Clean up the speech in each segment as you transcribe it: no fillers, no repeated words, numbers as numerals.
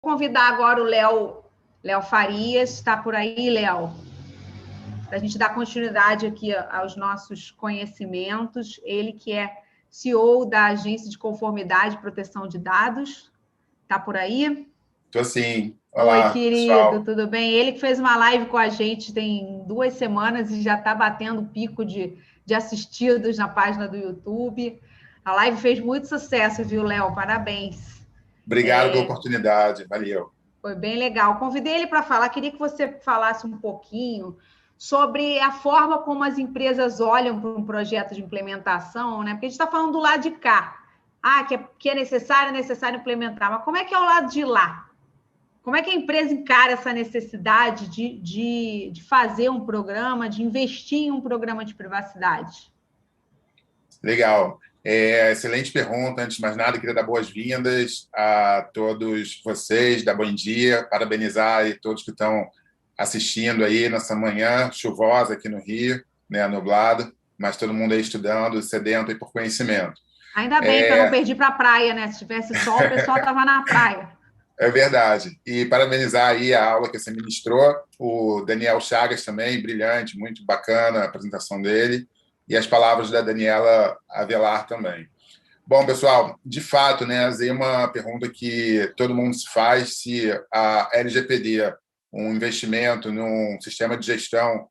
convidar agora o Léo Farias, está por aí, Léo, para a gente dar continuidade aqui aos nossos conhecimentos. Ele que é CEO da Agência de Conformidade e Proteção de Dados. Está por aí? Estou sim. Olá, oi, querido, pessoal. tudo bem? Ele que fez uma live com a gente tem 2 semanas e já está batendo pico de assistidos na página do YouTube. A live fez muito sucesso, viu, Léo? Parabéns. Obrigado pela oportunidade, valeu. Foi bem legal. Convidei ele para falar, queria que você falasse um pouquinho sobre a forma como as empresas olham para um projeto de implementação, né? Porque a gente está falando do lado de cá. Que é necessário implementar. Mas como é que é o lado de lá? Como é que a empresa encara essa necessidade de fazer um programa, de investir em um programa de privacidade? Legal. Excelente pergunta. Antes de mais nada, queria dar boas-vindas a todos vocês, dar bom dia, parabenizar aí todos que estão assistindo aí nessa manhã chuvosa aqui no Rio, né, nublado, mas todo mundo aí estudando, sedento aí por conhecimento. Ainda bem que eu não perdi para a praia, né? Se tivesse sol, o pessoal estava na praia. É verdade. E parabenizar aí a aula que você ministrou, o Daniel Chagas também, brilhante, muito bacana a apresentação dele, e as palavras da Daniela Avelar também. Bom, pessoal, de fato, né, é uma pergunta que todo mundo se faz se a LGPD, um investimento num sistema de gestão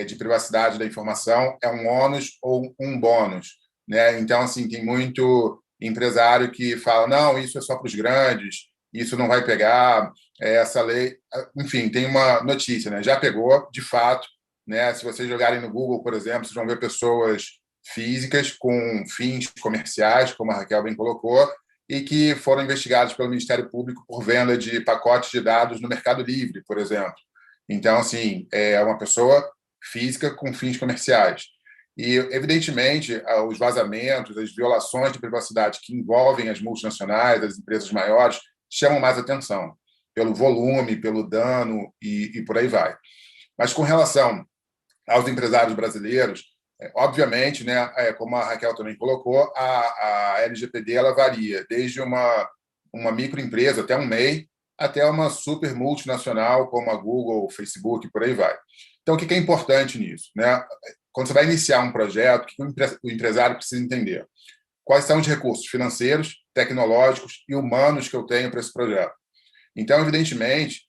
de privacidade da informação, é um ônus ou um bônus, né? Então, assim, tem muito empresário que fala, não, isso é só para os grandes, isso não vai pegar, essa lei... Enfim, tem uma notícia, né? Já pegou, de fato, né? Se vocês jogarem no Google, por exemplo, vocês vão ver pessoas físicas com fins comerciais, como a Raquel bem colocou, e que foram investigados pelo Ministério Público por venda de pacotes de dados no Mercado Livre, por exemplo. Então, assim, é uma pessoa física com fins comerciais. E, evidentemente, os vazamentos, as violações de privacidade que envolvem as multinacionais, as empresas maiores, chamam mais atenção, pelo volume, pelo dano e por aí vai. Mas, com relação aos empresários brasileiros, obviamente, né, como a Raquel também colocou, a LGPD ela varia desde uma microempresa até um MEI, até uma super multinacional como a Google, o Facebook, por aí vai. Então, o que é importante nisso, né? Quando você vai iniciar um projeto, o que o empresário precisa entender? Quais são os recursos financeiros, tecnológicos e humanos que eu tenho para esse projeto? Então, evidentemente,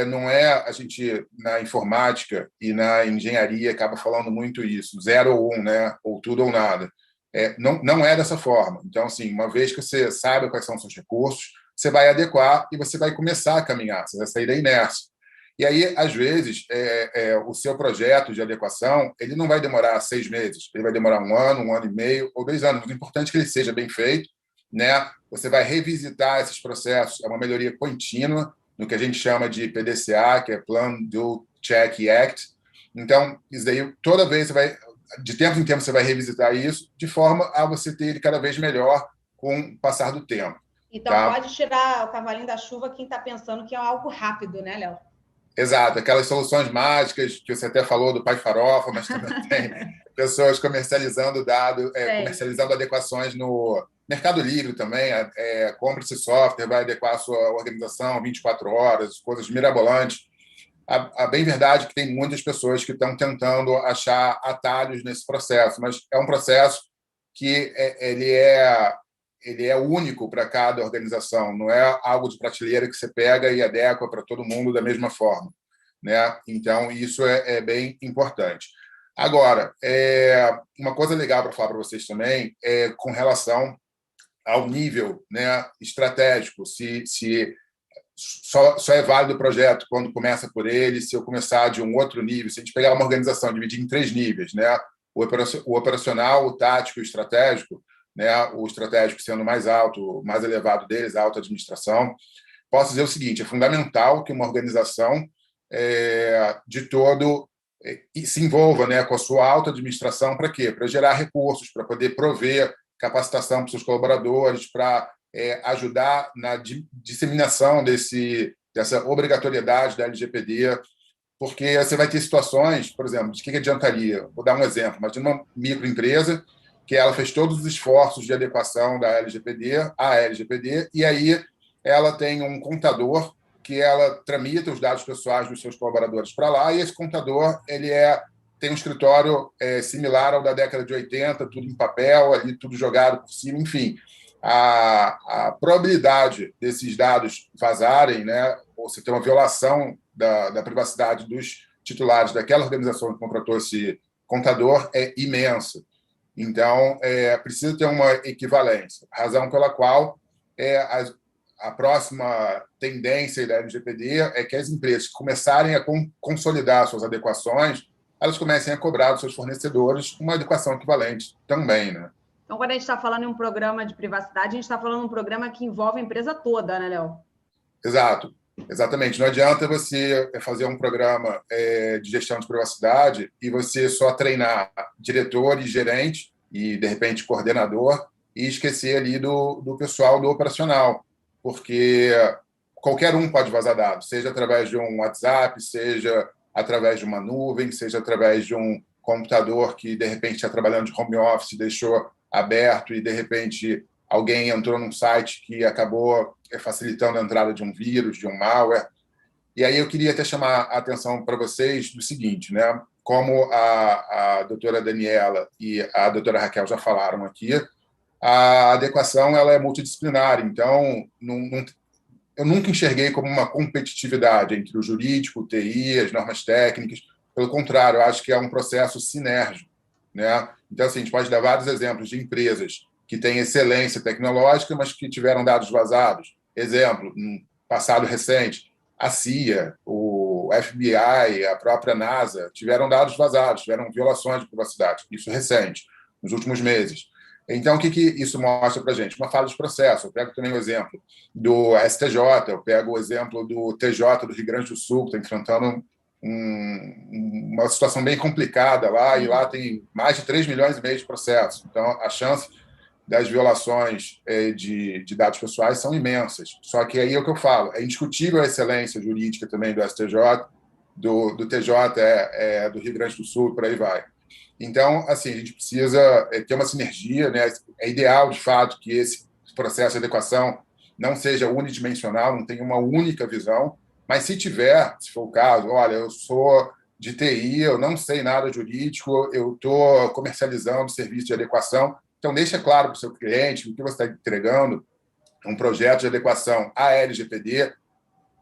não é a gente, na informática e na engenharia, acaba falando muito isso, 0 ou 1, né? Ou tudo ou nada. Não é dessa forma. Então, assim, uma vez que você sabe quais são os seus recursos, você vai adequar e você vai começar a caminhar, você vai sair da inércia. E aí, às vezes, o seu projeto de adequação ele não vai demorar 6 meses, ele vai demorar 1 ano e meio ou 2 anos. Mas o importante é que ele seja bem feito, né? Você vai revisitar esses processos, é uma melhoria contínua, no que a gente chama de PDCA, que é Plan, Do, Check e Act. Então, isso daí, toda vez, você vai, de tempo em tempo, você vai revisitar isso, de forma a você ter ele cada vez melhor com o passar do tempo. Então, tá? Pode tirar o cavalinho da chuva quem está pensando que é algo rápido, né, Léo? Exato, aquelas soluções mágicas que você até falou do Pai Farofa, mas também tem pessoas comercializando dado, comercializando adequações no Mercado Livre também. Compra esse software, vai adequar a sua organização 24 horas, coisas mirabolantes. A bem verdade que tem muitas pessoas que estão tentando achar atalhos nesse processo, mas é um processo que ele é único para cada organização, não é algo de prateleira que você pega e adequa para todo mundo da mesma forma, né? Então, isso é bem importante. Agora, uma coisa legal para falar para vocês também é com relação ao nível, né, estratégico, se só é válido o projeto quando começa por ele, se eu começar de um outro nível, se a gente pegar uma organização, dividir em 3 níveis, né? O operacional, o tático e o estratégico, né? O estratégico sendo mais alto, mais elevado deles, a alta administração. Posso dizer o seguinte, é fundamental que uma organização de todo se envolva, né, com a sua alta administração para quê? Para gerar recursos, para poder prover capacitação para os seus colaboradores, para ajudar na disseminação dessa obrigatoriedade da LGPD, porque você vai ter situações, por exemplo, de que adiantaria? Vou dar um exemplo, imagina uma microempresa que ela fez todos os esforços de adequação da LGPD à LGPD, e aí ela tem um contador que ela tramita os dados pessoais dos seus colaboradores para lá, e esse contador tem um escritório similar ao da década de 80, tudo em papel, ali tudo jogado por cima, enfim. A probabilidade desses dados vazarem, né, ou se ter uma violação da privacidade dos titulares daquela organização que contratou esse contador é imensa. Então, precisa ter uma equivalência, razão pela qual a próxima tendência da LGPD é que as empresas que começarem a consolidar suas adequações, elas comecem a cobrar dos seus fornecedores uma adequação equivalente também, né? Então, quando a gente está falando em um programa de privacidade, a gente está falando em um programa que envolve a empresa toda, né, Léo? Exato, exatamente. Não adianta você fazer um programa de gestão de privacidade e você só treinar diretor e gerente e, de repente, coordenador e esquecer ali do pessoal do operacional, porque qualquer um pode vazar dados, seja através de um WhatsApp, seja através de uma nuvem, seja através de um computador que, de repente, está trabalhando de home office, deixou aberto e, de repente, alguém entrou num site que acabou facilitando a entrada de um vírus, de um malware. E aí eu queria até chamar a atenção para vocês do seguinte, né? Como a doutora Daniela e a doutora Raquel já falaram aqui, a adequação ela é multidisciplinar, então eu nunca enxerguei como uma competitividade entre o jurídico, o TI, as normas técnicas. Pelo contrário, eu acho que é um processo sinérgico, né? Então, assim, a gente pode dar vários exemplos de empresas que têm excelência tecnológica, mas que tiveram dados vazados. Exemplo, no passado recente, a CIA, o FBI, a própria NASA tiveram dados vazados, tiveram violações de privacidade. Isso recente, nos últimos meses. Então, o que isso mostra para a gente? Uma falha de processo. Eu pego também o exemplo do STJ, eu pego o exemplo do TJ do Rio Grande do Sul, que está enfrentando uma situação bem complicada lá, e lá tem mais de 3 milhões e meio de processos. Então, a chance das violações de dados pessoais são imensas. Só que aí é o que eu falo, é indiscutível a excelência jurídica também do STJ, do TJ, do Rio Grande do Sul, por aí vai. Então, assim, a gente precisa ter uma sinergia, né? É ideal, de fato, que esse processo de adequação não seja unidimensional, não tenha uma única visão, mas se tiver, se for o caso, olha, eu sou de TI, eu não sei nada jurídico, eu estou comercializando serviço de adequação, então deixa claro para o seu cliente o que você está entregando, um projeto de adequação à LGPD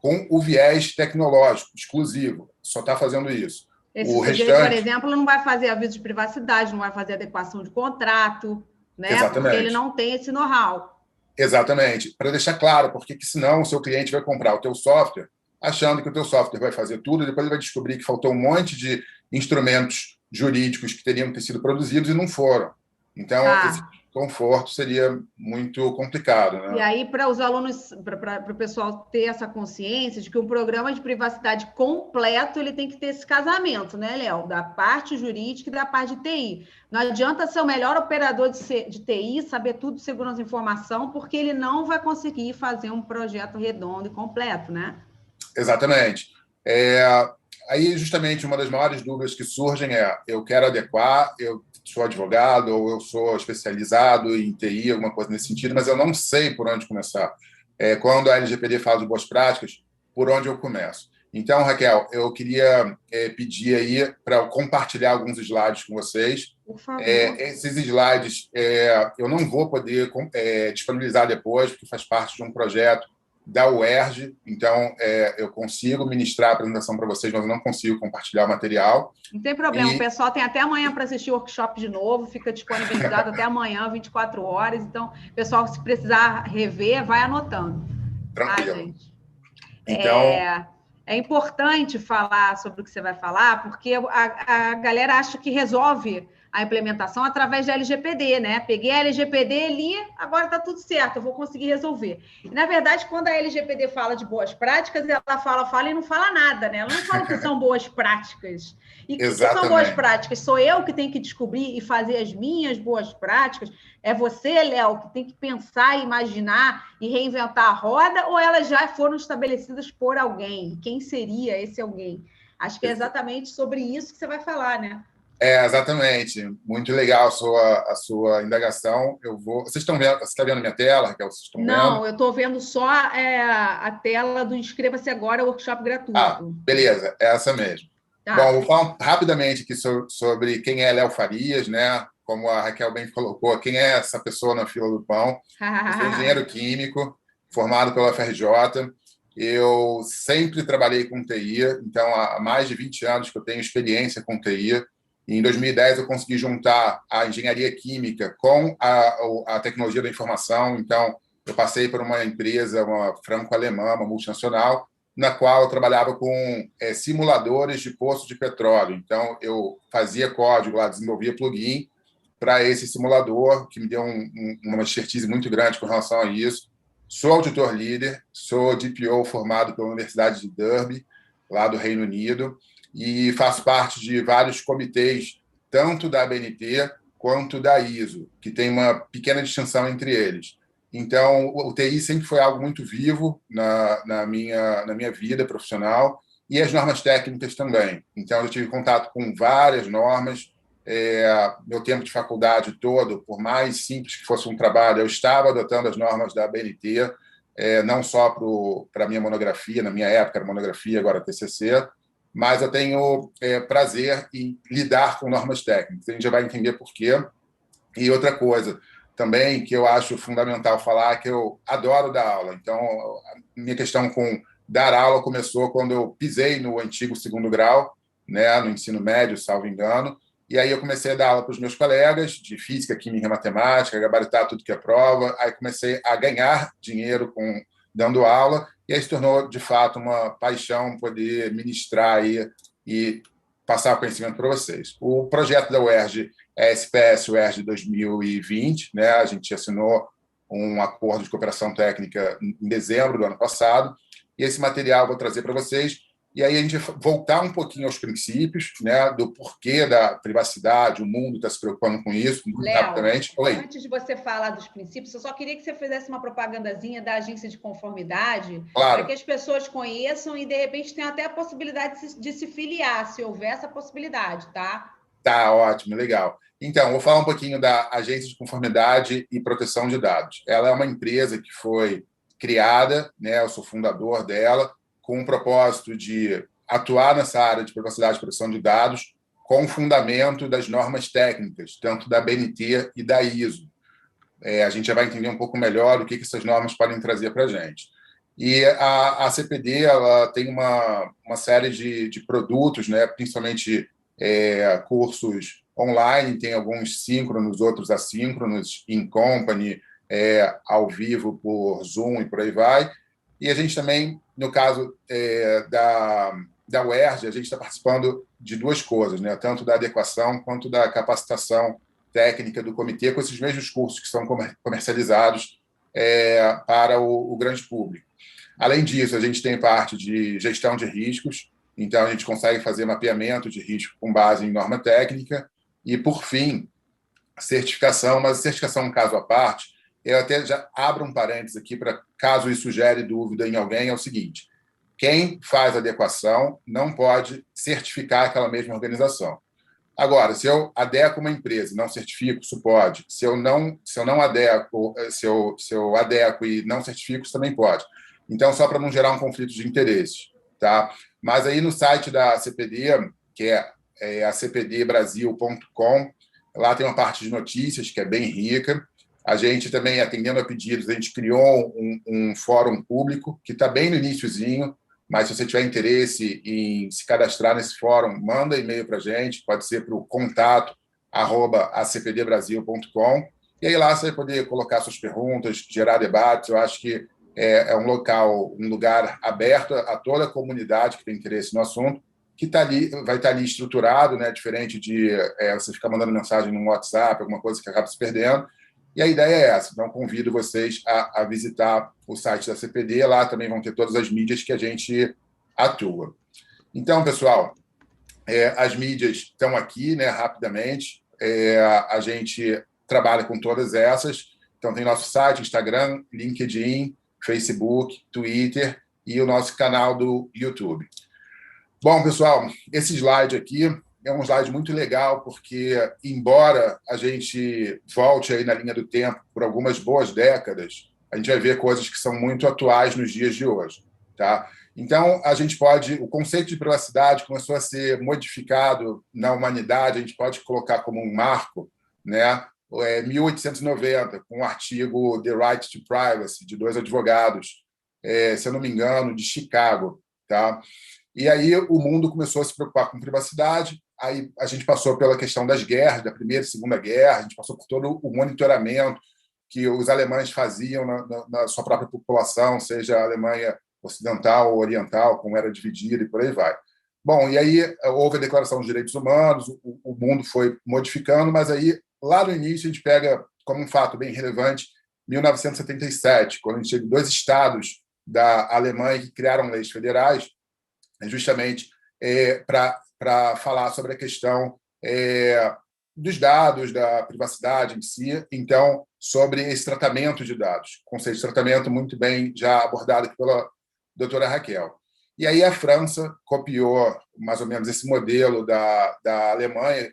com o viés tecnológico exclusivo, só está fazendo isso. Esse sujeito, por exemplo, não vai fazer aviso de privacidade, não vai fazer adequação de contrato, né? Exatamente. Porque ele não tem esse know-how. Exatamente. Para deixar claro, porque senão o seu cliente vai comprar o teu software achando que o teu software vai fazer tudo, e depois ele vai descobrir que faltou um monte de instrumentos jurídicos que teriam que ter sido produzidos e não foram. Então, esse conforto seria muito complicado, né? E aí, para os alunos, para o pessoal ter essa consciência de que um programa de privacidade completo, ele tem que ter esse casamento, né, Léo? Da parte jurídica e da parte de TI. Não adianta ser o melhor operador de TI, saber tudo de segurança da informação, porque ele não vai conseguir fazer um projeto redondo e completo, né? Exatamente. Aí, justamente, uma das maiores dúvidas que surgem é: eu quero adequar, eu sou advogado ou eu sou especializado em TI, alguma coisa nesse sentido, mas eu não sei por onde começar. Quando a LGPD fala de boas práticas, por onde eu começo? Então, Raquel, eu queria pedir aí para eu compartilhar alguns slides com vocês. Por favor. Esses slides eu não vou poder disponibilizar depois, porque faz parte de um projeto da UERJ, então eu consigo ministrar a apresentação para vocês, mas eu não consigo compartilhar o material. Não tem problema, o pessoal tem até amanhã para assistir o workshop de novo, fica disponibilizado até amanhã, 24 horas, então, pessoal, se precisar rever, vai anotando. Tranquilo. Gente? Então... É importante falar sobre o que você vai falar, porque a galera acha que resolve a implementação através da LGPD, né? Peguei a LGPD ali, agora está tudo certo, eu vou conseguir resolver. E, na verdade, quando a LGPD fala de boas práticas, ela fala e não fala nada, né? Ela não fala que são boas práticas. E o que são boas práticas? Sou eu que tenho que descobrir e fazer as minhas boas práticas? É você, Léo, que tem que pensar, imaginar e reinventar a roda, ou elas já foram estabelecidas por alguém? Quem seria esse alguém? Acho que é exatamente sobre isso que você vai falar, né? Exatamente. Muito legal a sua indagação. Vocês estão vendo? Você está vendo minha tela, Raquel? Vocês estão vendo? Não, eu estou vendo só a tela do Inscreva-se Agora, workshop Ah, gratuito. beleza, é essa mesmo. Bom, Tá. vou falar rapidamente aqui sobre quem é Léo Farias, né? Como a Raquel bem colocou, quem é essa pessoa na fila do pão? Eu sou engenheiro químico, formado pela FRJ. Eu sempre trabalhei com TI, então há mais de 20 anos que eu tenho experiência com TI. E em 2010 eu consegui juntar a engenharia química com a tecnologia da informação. Então, eu passei por uma empresa, uma franco-alemã, uma multinacional, na qual eu trabalhava com simuladores de poços de petróleo. Então, eu fazia código lá, desenvolvia plugin para esse simulador, que me deu uma expertise muito grande com relação a isso. Sou auditor líder, sou DPO formado pela Universidade de Derby, lá do Reino Unido, e faço parte de vários comitês, tanto da ABNT quanto da ISO, que tem uma pequena distinção entre eles. Então, o TI sempre foi algo muito vivo na minha vida profissional, e as normas técnicas também. Então, eu tive contato com várias normas. Meu tempo de faculdade todo, por mais simples que fosse um trabalho, eu estava adotando as normas da ABNT, não só para a minha monografia, na minha época era monografia, agora TCC, mas eu tenho prazer em lidar com normas técnicas. A gente já vai entender por quê. E outra coisa também que eu acho fundamental falar é que eu adoro dar aula. Então, a minha questão com dar aula começou quando eu pisei no antigo segundo grau, né, no ensino médio, salvo engano, e aí eu comecei a dar aula para os meus colegas de física, química e matemática, gabaritar tudo que é prova. Aí comecei a ganhar dinheiro dando aula, e aí se tornou, de fato, uma paixão poder ministrar aí e passar o conhecimento para vocês. O projeto da UERJ é SPS UERJ 2020, né? A gente assinou um acordo de cooperação técnica em dezembro do ano passado, e esse material eu vou trazer para vocês. E aí a gente voltar um pouquinho aos princípios, né, do porquê da privacidade, o mundo está se preocupando com isso, muito rapidamente. Antes de você falar dos princípios, eu só queria que você fizesse uma propagandazinha da agência de conformidade, claro, para que as pessoas conheçam e, de repente, tenham até a possibilidade de se filiar, se houver essa possibilidade, tá? Tá, ótimo, legal. Então, vou falar um pouquinho da Agência de Conformidade e Proteção de Dados. Ela é uma empresa que foi criada, né, eu sou fundador dela, com o propósito de atuar nessa área de privacidade e proteção de dados com fundamento das normas técnicas, tanto da BNT e da ISO. A gente já vai entender um pouco melhor o que essas normas podem trazer para a gente. E a CPD ela tem uma série de produtos, né, principalmente cursos online, tem alguns síncronos, outros assíncronos, in company, ao vivo por Zoom e por aí vai. E a gente também, no caso da UERJ, a gente está participando de duas coisas, né? Tanto da adequação quanto da capacitação técnica do comitê, com esses mesmos cursos que são comercializados para o grande público. Além disso, a gente tem parte de gestão de riscos, então a gente consegue fazer mapeamento de risco com base em norma técnica. E, por fim, certificação, mas a certificação é um caso à parte. Eu até já abro um parênteses aqui para caso isso gere dúvida em alguém, é o seguinte: quem faz adequação não pode certificar aquela mesma organização. Agora, se eu adequo uma empresa e não certifico, isso pode. Se eu não adequo, se eu adequo e não certifico, isso também pode. Então, só para não gerar um conflito de interesses, tá? Mas aí no site da CPD, que é a cpdbrasil.com, lá tem uma parte de notícias que é bem rica. A gente também, atendendo a pedidos, a gente criou um fórum público que está bem no iniciozinho, mas se você tiver interesse em se cadastrar nesse fórum, manda e-mail para a gente, pode ser para o contato@acpdbrasil.com, e aí lá você vai poder colocar suas perguntas, gerar debates. Eu acho que é um lugar aberto a toda a comunidade que tem interesse no assunto, que vai estar ali estruturado, né, diferente de você ficar mandando mensagem no WhatsApp, alguma coisa que acaba se perdendo. E a ideia é essa. Então, convido vocês a visitar o site da CPD. Lá também vão ter todas as mídias que a gente atua. Então, pessoal, as mídias estão aqui, né, rapidamente. A gente trabalha com todas essas. Então, tem nosso site, Instagram, LinkedIn, Facebook, Twitter e o nosso canal do YouTube. Bom, pessoal, esse slide aqui é um slide muito legal, porque, embora a gente volte aí na linha do tempo por algumas boas décadas, a gente vai ver coisas que são muito atuais nos dias de hoje. Tá? Então, o conceito de privacidade começou a ser modificado na humanidade, a gente pode colocar como um marco, né? 1890, com o artigo The Right to Privacy, de dois advogados, se eu não me engano, de Chicago. Tá? E aí o mundo começou a se preocupar com privacidade, aí a gente passou pela questão das guerras, da Primeira e Segunda Guerra, a gente passou por todo o monitoramento que os alemães faziam na sua própria população, seja a Alemanha ocidental ou oriental, como era dividida e por aí vai. Bom, e aí houve a Declaração dos Direitos Humanos, o mundo foi modificando, mas aí, lá no início, a gente pega como um fato bem relevante 1977, quando a gente teve 2 estados da Alemanha que criaram leis federais, justamente para falar sobre a questão dos dados, da privacidade em si, então, sobre esse tratamento de dados, conceito de tratamento muito bem já abordado aqui pela doutora Raquel. E aí a França copiou mais ou menos esse modelo da Alemanha.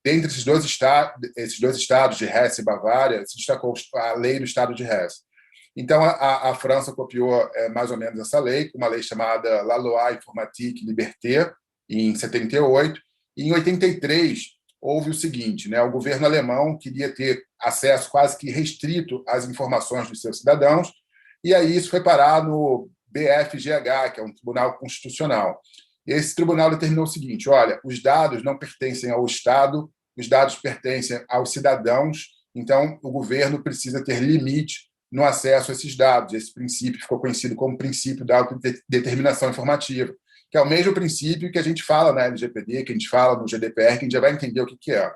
Dentre esses dois estados de Hesse e Bavária, se destacou a lei do estado de Hesse. Então, a França copiou mais ou menos essa lei, uma lei chamada La Loi Informatique Liberté, em 78. E em 83, houve o seguinte, né? O governo alemão queria ter acesso quase que restrito às informações dos seus cidadãos, e aí isso foi parar no BFGH, que é um tribunal constitucional. E esse tribunal determinou o seguinte: olha, os dados não pertencem ao Estado, os dados pertencem aos cidadãos, então o governo precisa ter limite no acesso a esses dados. Esse princípio ficou conhecido como princípio da autodeterminação informativa, que é o mesmo princípio que a gente fala na LGPD, que a gente fala no GDPR, que a gente já vai entender o que é.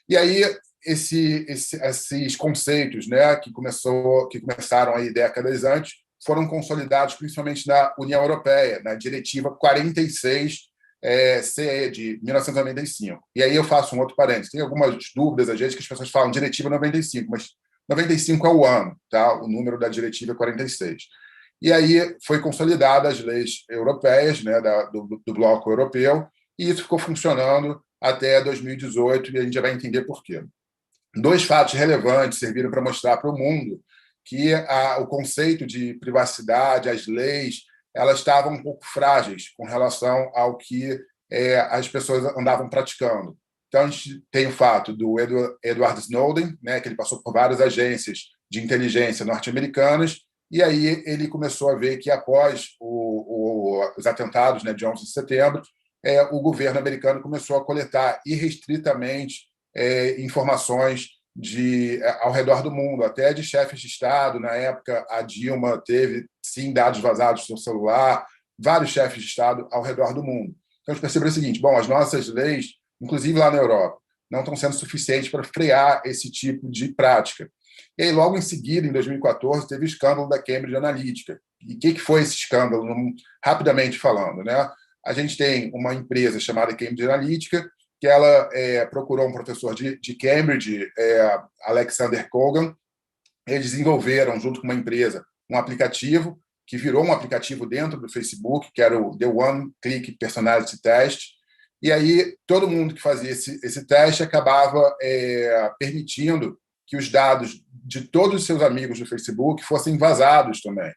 E aí, esses conceitos, né, que começaram aí décadas antes, foram consolidados principalmente na União Europeia, na Diretiva 46 CE de 1995. E aí eu faço um outro parênteses. Tem algumas dúvidas, às vezes, que as pessoas falam Diretiva 95, mas 95 é o ano, tá? O número da Diretiva é 46. E aí foi consolidada as leis europeias, né, do bloco europeu, e isso ficou funcionando até 2018, e a gente já vai entender por quê. 2 fatos relevantes serviram para mostrar para o mundo que o conceito de privacidade, as leis, elas estavam um pouco frágeis com relação ao que as pessoas andavam praticando. Então, a gente tem o fato do Edward Snowden, né, que ele passou por várias agências de inteligência norte-americanas, e aí ele começou a ver que, após os atentados, né, de 11 de setembro, o governo americano começou a coletar irrestritamente informações ao redor do mundo, até de chefes de Estado. Na época, a Dilma teve, sim, dados vazados do seu celular, vários chefes de Estado ao redor do mundo. Então, a gente percebeu o seguinte: bom, as nossas leis, inclusive lá na Europa, não estão sendo suficientes para frear esse tipo de prática. E aí, logo em seguida, em 2014, teve o escândalo da Cambridge Analytica. E o que foi esse escândalo? Rapidamente falando, né? A gente tem uma empresa chamada Cambridge Analytica, que ela procurou um professor de Cambridge, Alexander Kogan. Eles desenvolveram, junto com uma empresa, um aplicativo que virou um aplicativo dentro do Facebook, que era o The One Click Personality Test. E aí, todo mundo que fazia esse teste acabava permitindo que os dados de todos os seus amigos do Facebook fossem vazados também.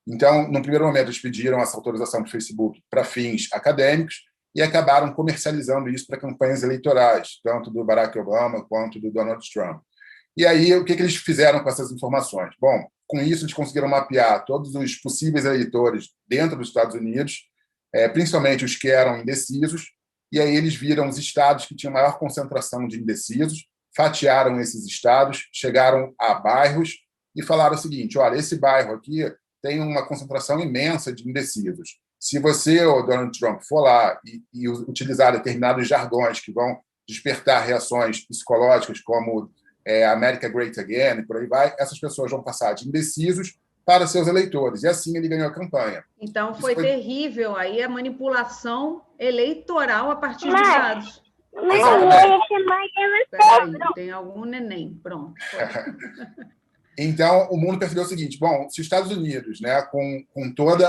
Então, no primeiro momento, eles pediram essa autorização do Facebook para fins acadêmicos e acabaram comercializando isso para campanhas eleitorais, tanto do Barack Obama quanto do Donald Trump. E aí, o que eles fizeram com essas informações? Bom, com isso, eles conseguiram mapear todos os possíveis eleitores dentro dos Estados Unidos, principalmente os que eram indecisos, e aí eles viram os estados que tinham maior concentração de indecisos, fatiaram esses estados, chegaram a bairros e falaram o seguinte: olha, esse bairro aqui tem uma concentração imensa de indecisos. Se você, ou Donald Trump, for lá e utilizar determinados jargões que vão despertar reações psicológicas, como America Great Again, e por aí vai, essas pessoas vão passar de indecisos para seus eleitores. E assim ele ganhou a campanha. Então foi terrível aí a manipulação eleitoral a partir de dados. Peraí, tem algum neném. Pronto. Então, o mundo percebeu o seguinte: bom, se os Estados Unidos, né, com todo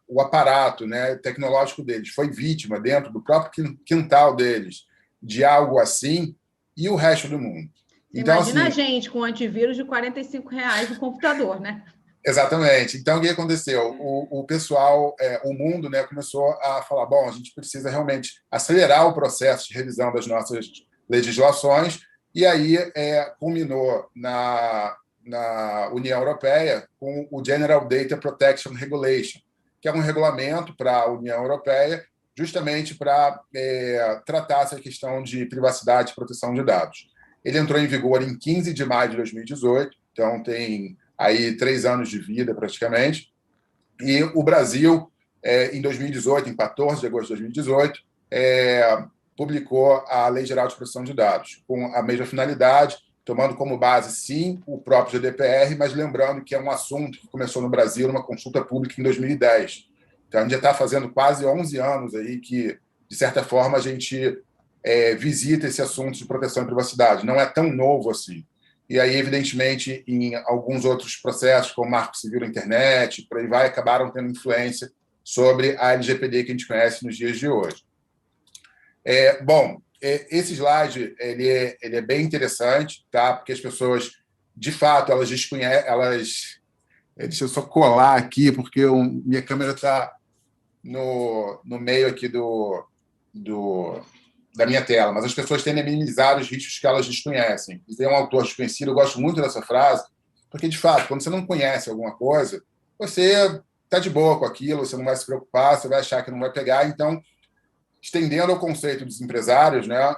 o aparato, né, tecnológico deles, foi vítima dentro do próprio quintal deles de algo assim, e o resto do mundo? Você Então, imagina a assim, gente com um antivírus de R$ 45 no computador, né? exatamente. Então, o que aconteceu? O pessoal, o mundo, né, começou a falar: bom, a gente precisa realmente acelerar o processo de revisão das nossas legislações, e aí culminou na União Europeia com o General Data Protection Regulation, que é um regulamento para a União Europeia, justamente para tratar essa questão de privacidade e proteção de dados. Ele entrou em vigor em 15 de maio de 2018, então tem aí 3 anos de vida, praticamente. E o Brasil, em 2018, em 14 de agosto de 2018, publicou a Lei Geral de Proteção de Dados, com a mesma finalidade, tomando como base, sim, o próprio GDPR, mas lembrando que é um assunto que começou no Brasil numa consulta pública em 2010. Então, a gente já está fazendo quase 11 anos aí que, de certa forma, a gente visita esse assunto de proteção e privacidade. Não é tão novo assim. E aí, evidentemente, em alguns outros processos, como o Marco Civil da Internet, por aí vai, acabaram tendo influência sobre a LGPD que a gente conhece nos dias de hoje. Bom, esse slide ele é bem interessante, tá? Porque as pessoas, de fato, elas desconhecem, deixa eu só colar aqui, porque minha câmera está no meio aqui da minha tela, mas as pessoas tendem a minimizar os riscos que elas desconhecem. E tem um autor desconhecido, eu gosto muito dessa frase, porque, de fato, quando você não conhece alguma coisa, você está de boa com aquilo, você não vai se preocupar, você vai achar que não vai pegar. Então, estendendo ao conceito dos empresários, né,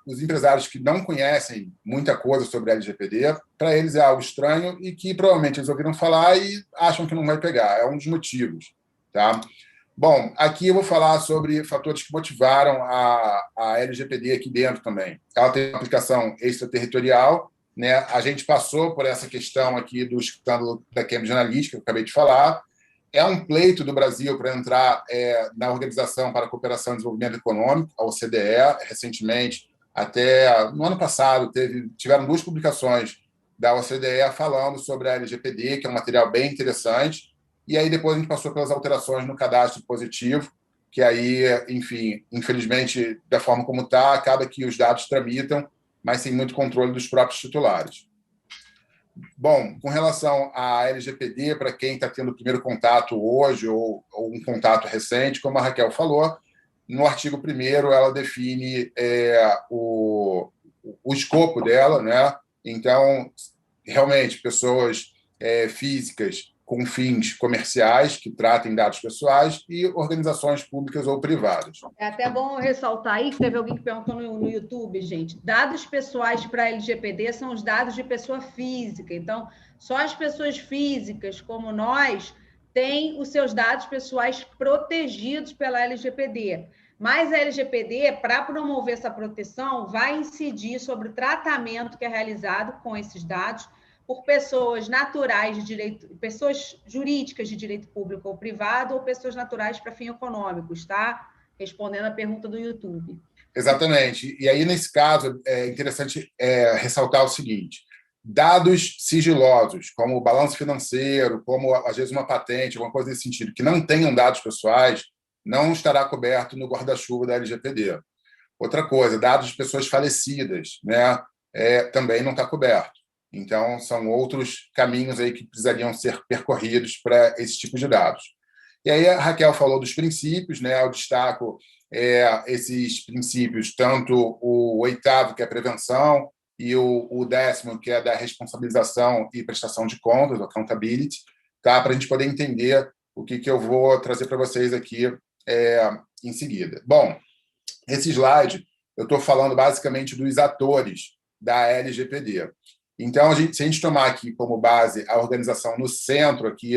os empresários que não conhecem muita coisa sobre a LGPD, para eles é algo estranho e que provavelmente eles ouviram falar e acham que não vai pegar. É um dos motivos. Tá? Bom, aqui eu vou falar sobre fatores que motivaram a LGPD aqui dentro também. Ela tem uma aplicação extraterritorial, né? A gente passou por essa questão aqui do escândalo da Cambridge Analytica, que eu acabei de falar. É um pleito do Brasil para entrar na Organização para a Cooperação e Desenvolvimento Econômico, a OCDE. Recentemente, até no ano passado, tiveram 2 publicações da OCDE falando sobre a LGPD, que é um material bem interessante. E aí depois a gente passou pelas alterações no cadastro positivo, que aí, enfim, infelizmente, da forma como está, acaba que os dados tramitam, mas sem muito controle dos próprios titulares. Bom, com relação à LGPD, para quem está tendo o primeiro contato hoje ou um contato recente, como a Raquel falou, no artigo 1º ela define o escopo dela, né? Então, realmente, pessoas físicas com fins comerciais que tratem dados pessoais e organizações públicas ou privadas. É até bom ressaltar aí que teve alguém que perguntou no YouTube, gente. Dados pessoais para a LGPD são os dados de pessoa física. Então, só as pessoas físicas, como nós, têm os seus dados pessoais protegidos pela LGPD. Mas a LGPD, para promover essa proteção, vai incidir sobre o tratamento que é realizado com esses dados por pessoas naturais de direito, pessoas jurídicas de direito público ou privado, ou pessoas naturais para fins econômicos, tá? Respondendo a pergunta do YouTube. Exatamente. E aí, nesse caso, é interessante ressaltar o seguinte: dados sigilosos, como o balanço financeiro, como, às vezes, uma patente, alguma coisa nesse sentido, que não tenham dados pessoais, não estará coberto no guarda-chuva da LGPD. Outra coisa, dados de pessoas falecidas, né, também não está coberto. Então, são outros caminhos aí que precisariam ser percorridos para esse tipo de dados. E aí a Raquel falou dos princípios, né? Eu destaco esses princípios, tanto o 8º, que é a prevenção, e o 10º, que é da responsabilização e prestação de contas, o accountability, tá? Para a gente poder entender o que eu vou trazer para vocês aqui em seguida. Bom, esse slide eu estou falando basicamente dos atores da LGPD. Então, se a gente tomar aqui como base a organização no centro aqui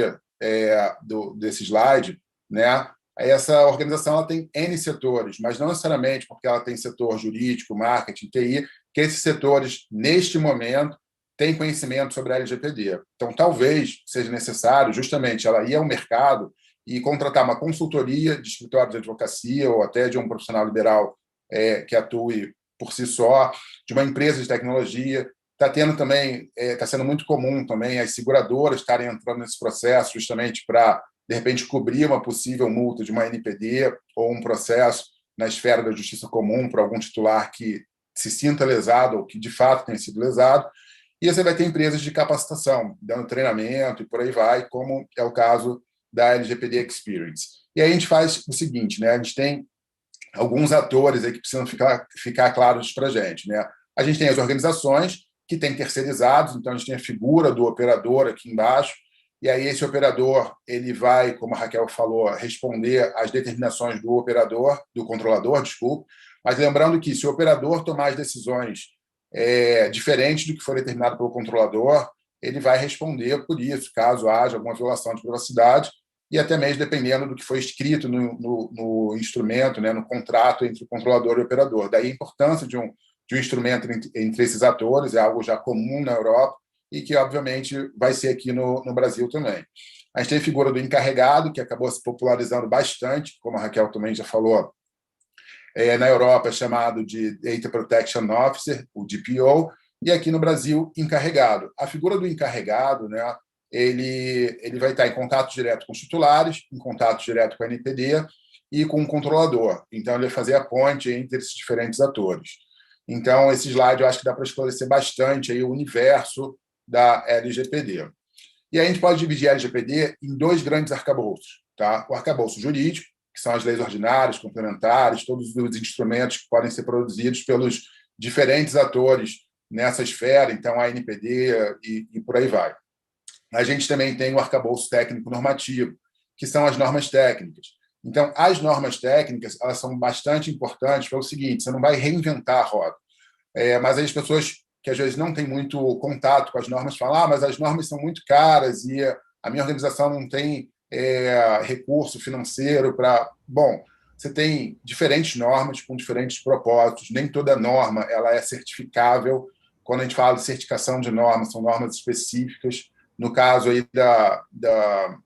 desse slide, né, essa organização ela tem N setores, mas não necessariamente porque ela tem setor jurídico, marketing, TI, que esses setores, neste momento, têm conhecimento sobre a LGPD. Então, talvez seja necessário, justamente, ela ir ao mercado e contratar uma consultoria de escritório de advocacia ou até de um profissional liberal que atue por si só, de uma empresa de tecnologia, Está tendo também, está sendo muito comum também as seguradoras estarem entrando nesse processo justamente para, de repente, cobrir uma possível multa de uma NPD ou um processo na esfera da justiça comum para algum titular que se sinta lesado ou que, de fato, tenha sido lesado. E você vai ter empresas de capacitação, dando treinamento e por aí vai, como é o caso da LGPD Experience. E aí a gente faz o seguinte, né? A gente tem alguns atores aí que precisam ficar claros para a gente, né? A gente tem as organizações que têm terceirizados, então a gente tem a figura do operador aqui embaixo, e aí esse operador ele vai, como a Raquel falou, responder às determinações do operador, do controlador, desculpe, mas lembrando que se o operador tomar as decisões diferentes do que for determinado pelo controlador, ele vai responder por isso, caso haja alguma violação de privacidade, e até mesmo dependendo do que foi escrito no instrumento, né, no contrato entre o controlador e o operador. Daí a importância de um instrumento entre esses atores, é algo já comum na Europa e que, obviamente, vai ser aqui no Brasil também. A gente tem a figura do encarregado, que acabou se popularizando bastante, como a Raquel também já falou, na Europa é chamado de Data Protection Officer, o DPO, e aqui no Brasil, encarregado. A figura do encarregado, né, ele vai estar em contato direto com os titulares, em contato direto com a NPD e com o controlador. Então, ele vai fazer a ponte entre esses diferentes atores. Então, esse slide eu acho que dá para esclarecer bastante aí o universo da LGPD. E aí a gente pode dividir a LGPD em dois grandes arcabouços. Tá? O arcabouço jurídico, que são as leis ordinárias, complementares, todos os instrumentos que podem ser produzidos pelos diferentes atores nessa esfera, então a NPD e por aí vai. A gente também tem o arcabouço técnico-normativo, que são as normas técnicas. Então, as normas técnicas elas são bastante importantes pelo seguinte, você não vai reinventar a roda. Mas as pessoas que às vezes não têm muito contato com as normas falam mas as normas são muito caras e a minha organização não tem recurso financeiro para... Bom, você tem diferentes normas com diferentes propósitos, nem toda norma ela é certificável. Quando a gente fala de certificação de normas, são normas específicas. No caso aí da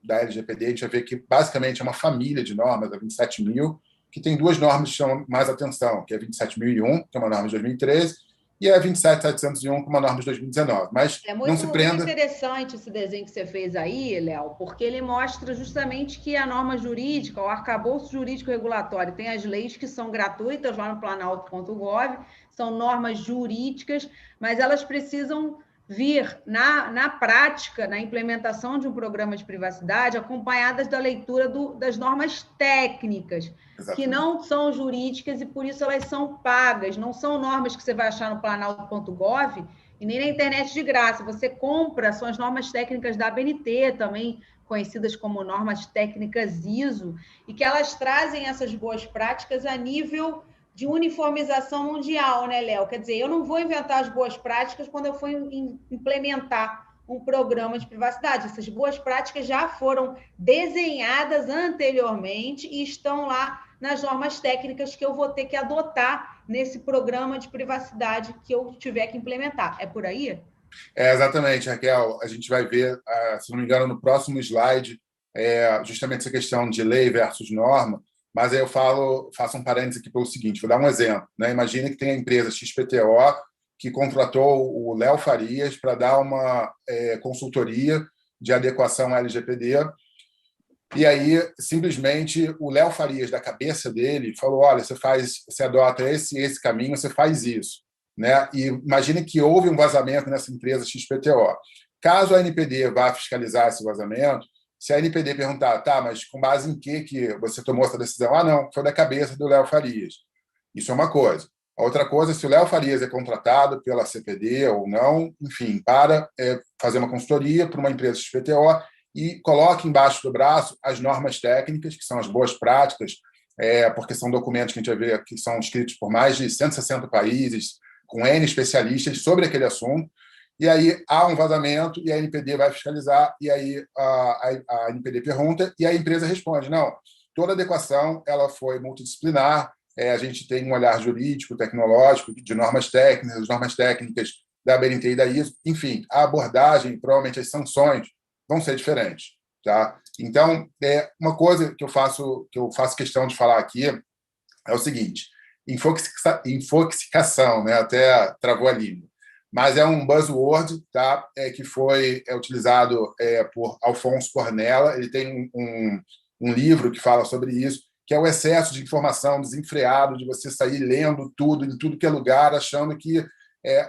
LGPD, a gente vai ver que basicamente é uma família de normas, a 27.000, que tem duas normas que chamam mais atenção, que é a 27.001, que é uma norma de 2013, e a 27.701, que é uma norma de 2019. Mas não se prenda... muito interessante esse desenho que você fez aí, Léo, porque ele mostra justamente que a norma jurídica, o arcabouço jurídico regulatório, tem as leis que são gratuitas lá no planalto.gov, são normas jurídicas, mas elas precisam vir na prática, na implementação de um programa de privacidade, acompanhadas da leitura das normas técnicas, exatamente, que não são jurídicas e, por isso, elas são pagas. Não são normas que você vai achar no planalto.gov e nem na internet de graça. Você compra, são as normas técnicas da ABNT, também conhecidas como normas técnicas ISO, e que elas trazem essas boas práticas a nível de uniformização mundial, né, Léo? Quer dizer, eu não vou inventar as boas práticas quando eu for implementar um programa de privacidade. Essas boas práticas já foram desenhadas anteriormente e estão lá nas normas técnicas que eu vou ter que adotar nesse programa de privacidade que eu tiver que implementar. É por aí? Exatamente, Raquel. A gente vai ver, se não me engano, no próximo slide, justamente essa questão de lei versus norma. Mas aí eu faço um parênteses aqui pelo seguinte, vou dar um exemplo. Né? Imagina que tem a empresa XPTO que contratou o Léo Farias para dar uma consultoria de adequação à LGPD, e aí, simplesmente, o Léo Farias, da cabeça dele, falou, olha, você adota esse caminho, você faz isso. Né? E imagine que houve um vazamento nessa empresa XPTO. Caso a NPD vá fiscalizar esse vazamento, se a NPD perguntar, tá, mas com base em que você tomou essa decisão? Não, foi da cabeça do Léo Farias. Isso é uma coisa. A outra coisa, se o Léo Farias é contratado pela CPD ou não, enfim, para fazer uma consultoria para uma empresa XPTO e coloque embaixo do braço as normas técnicas, que são as boas práticas, porque são documentos que a gente vai ver que são escritos por mais de 160 países, com N especialistas sobre aquele assunto. E aí há um vazamento e a NPD vai fiscalizar, e aí a NPD pergunta e a empresa responde, não, toda adequação ela foi multidisciplinar, a gente tem um olhar jurídico, tecnológico, de normas técnicas, as normas técnicas da ABNT e da ISO, enfim, a abordagem, provavelmente as sanções vão ser diferentes. Tá? Então, uma coisa que eu faço questão de falar aqui é o seguinte, infoxicação, né? Até travou a língua. mas é um buzzword, tá? Que foi utilizado por Alfonso Cornella. Ele tem um livro que fala sobre isso, que é o excesso de informação desenfreado, de você sair lendo tudo, em tudo que é lugar, achando que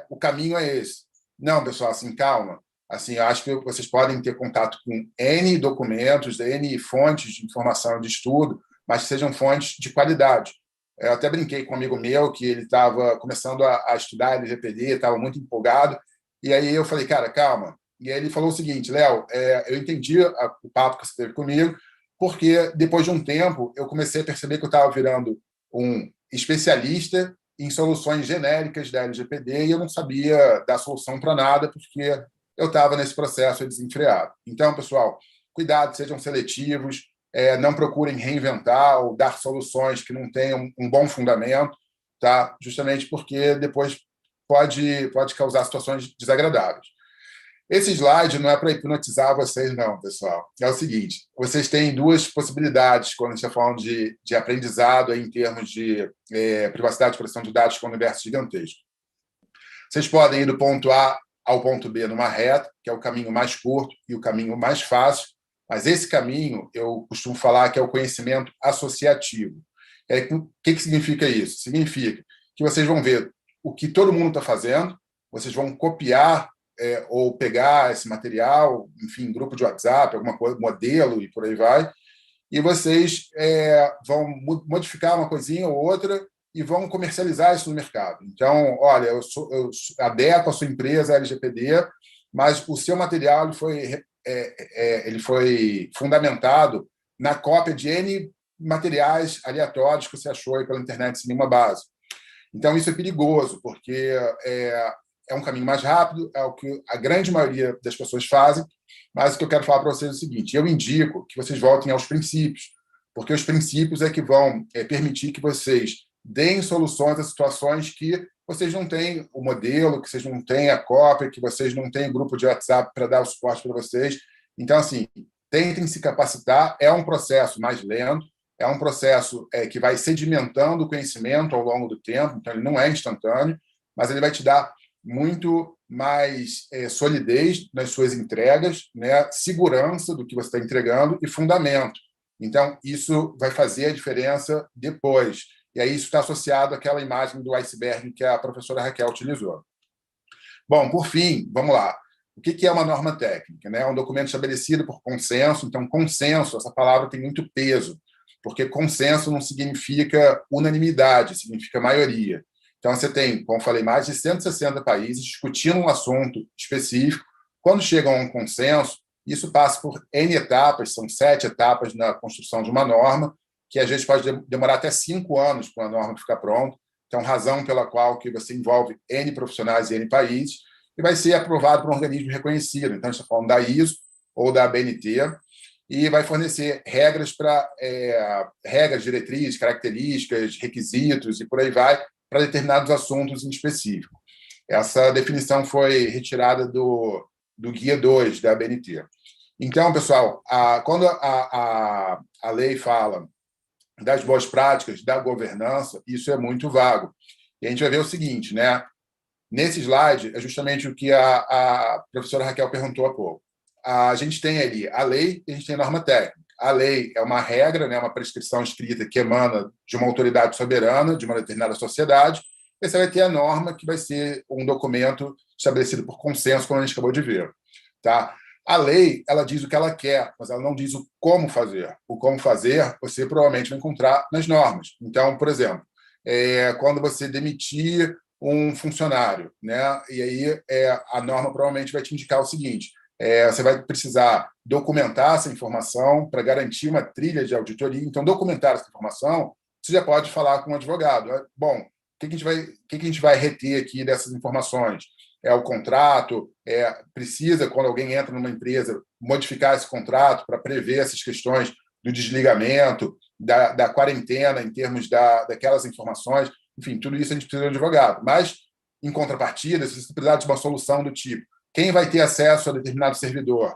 o caminho é esse. Não, pessoal, assim, calma. Assim, eu acho que vocês podem ter contato com N documentos, N fontes de informação de estudo, mas que sejam fontes de qualidade. Eu até brinquei com um amigo meu que ele estava começando a estudar LGPD, estava muito empolgado, e aí eu falei, cara, calma. E aí ele falou o seguinte, Léo, eu entendi o papo que você teve comigo, porque depois de um tempo eu comecei a perceber que eu estava virando um especialista em soluções genéricas da LGPD e eu não sabia dar solução para nada, porque eu estava nesse processo desenfreado. Então, pessoal, cuidado, sejam seletivos, não procurem reinventar ou dar soluções que não tenham um bom fundamento, tá? Justamente porque depois pode causar situações desagradáveis. Esse slide não é para hipnotizar vocês, não, pessoal. É o seguinte, vocês têm duas possibilidades quando a gente está falando de aprendizado em termos de privacidade e proteção de dados com um universo gigantesco. Vocês podem ir do ponto A ao ponto B numa reta, que é o caminho mais curto e o caminho mais fácil, mas esse caminho, eu costumo falar que é o conhecimento associativo. O que significa isso? Significa que vocês vão ver o que todo mundo está fazendo, vocês vão copiar ou pegar esse material, enfim, grupo de WhatsApp, alguma coisa, modelo e por aí vai, e vocês vão modificar uma coisinha ou outra e vão comercializar isso no mercado. Então, olha, eu adequo a sua empresa LGPD, mas o seu material ele foi fundamentado na cópia de N materiais aleatórios que você achou aí pela internet sem nenhuma base. Então, isso é perigoso, porque é um caminho mais rápido, é o que a grande maioria das pessoas fazem, mas o que eu quero falar para vocês é o seguinte, eu indico que vocês voltem aos princípios, porque os princípios é que vão permitir que vocês deem soluções a situações que vocês não têm o modelo, que vocês não têm a cópia, que vocês não têm grupo de WhatsApp para dar o suporte para vocês. Então, assim, tentem se capacitar, é um processo mais lento, é um processo que vai sedimentando o conhecimento ao longo do tempo, então ele não é instantâneo, mas ele vai te dar muito mais solidez nas suas entregas, né? Segurança do que você está entregando e fundamento. Então, isso vai fazer a diferença depois. E aí isso está associado àquela imagem do iceberg que a professora Raquel utilizou. Bom, por fim, vamos lá. O que é uma norma técnica? É um documento estabelecido por consenso. Então, consenso, essa palavra tem muito peso, porque consenso não significa unanimidade, significa maioria. Então, você tem, como falei, mais de 160 países discutindo um assunto específico. Quando chegam a um consenso, isso passa por N etapas, são 7 etapas na construção de uma norma, que às vezes pode demorar até 5 anos para a norma ficar pronta. Então, razão pela qual que você envolve N profissionais e N países, e vai ser aprovado por um organismo reconhecido. Então, a gente está falando da ISO ou da ABNT, e vai fornecer regras regras, diretrizes, características, requisitos e por aí vai, para determinados assuntos em específico. Essa definição foi retirada do Guia 2 da ABNT. Então, pessoal, quando a lei fala das boas práticas, da governança, isso é muito vago. E a gente vai ver o seguinte, né? Nesse slide, é justamente o que a professora Raquel perguntou há pouco. A gente tem ali a lei e a gente tem a norma técnica. A lei é uma regra, né, uma prescrição escrita que emana de uma autoridade soberana, de uma determinada sociedade, e você vai ter a norma, que vai ser um documento estabelecido por consenso, como a gente acabou de ver. Tá? A lei, ela diz o que ela quer, mas ela não diz o como fazer. O como fazer, você provavelmente vai encontrar nas normas. Então, por exemplo, quando você demitir um funcionário, né, e aí a norma provavelmente vai te indicar o seguinte: você vai precisar documentar essa informação para garantir uma trilha de auditoria. Então, documentar essa informação, você já pode falar com um advogado. Bom, o que a gente vai reter aqui dessas informações? É o contrato, precisa, quando alguém entra numa empresa, modificar esse contrato para prever essas questões do desligamento, da quarentena, em termos daquelas informações. Enfim, tudo isso a gente precisa de um advogado. Mas, em contrapartida, se você precisar de uma solução do tipo: quem vai ter acesso a determinado servidor?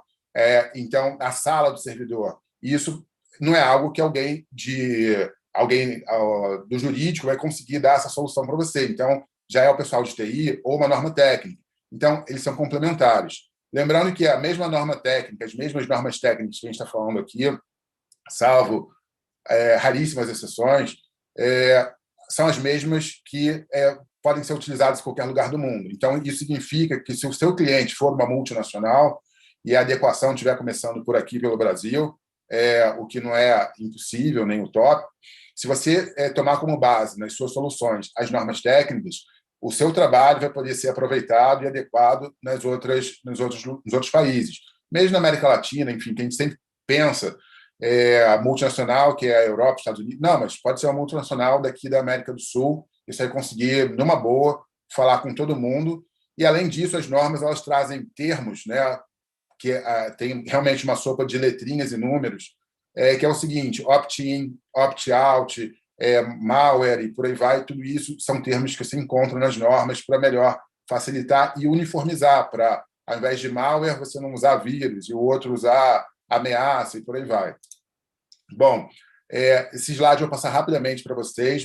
Então, a sala do servidor. Isso não é algo que alguém do jurídico vai conseguir dar essa solução para você. Então, já é o pessoal de TI ou uma norma técnica. Então, eles são complementares. Lembrando que a mesma norma técnica, as mesmas normas técnicas que a gente está falando aqui, salvo raríssimas exceções, são as mesmas que podem ser utilizadas em qualquer lugar do mundo. Então, isso significa que, se o seu cliente for uma multinacional e a adequação estiver começando por aqui, pelo Brasil, o que não é impossível nem utópico, se você tomar como base nas suas soluções as normas técnicas, o seu trabalho vai poder ser aproveitado e adequado nos outros países. Mesmo na América Latina, enfim, que a gente sempre pensa a multinacional, que é a Europa, Estados Unidos. Não, mas pode ser uma multinacional daqui da América do Sul, e você vai conseguir, numa boa, falar com todo mundo. E, além disso, as normas elas trazem termos, né, que tem realmente uma sopa de letrinhas e números, que é o seguinte: opt-in, opt-out, malware e por aí vai. Tudo isso são termos que se encontram nas normas para melhor facilitar e uniformizar, para, ao invés de malware, você não usar vírus e o outro usar ameaça e por aí vai. Bom, esse slide eu vou passar rapidamente para vocês,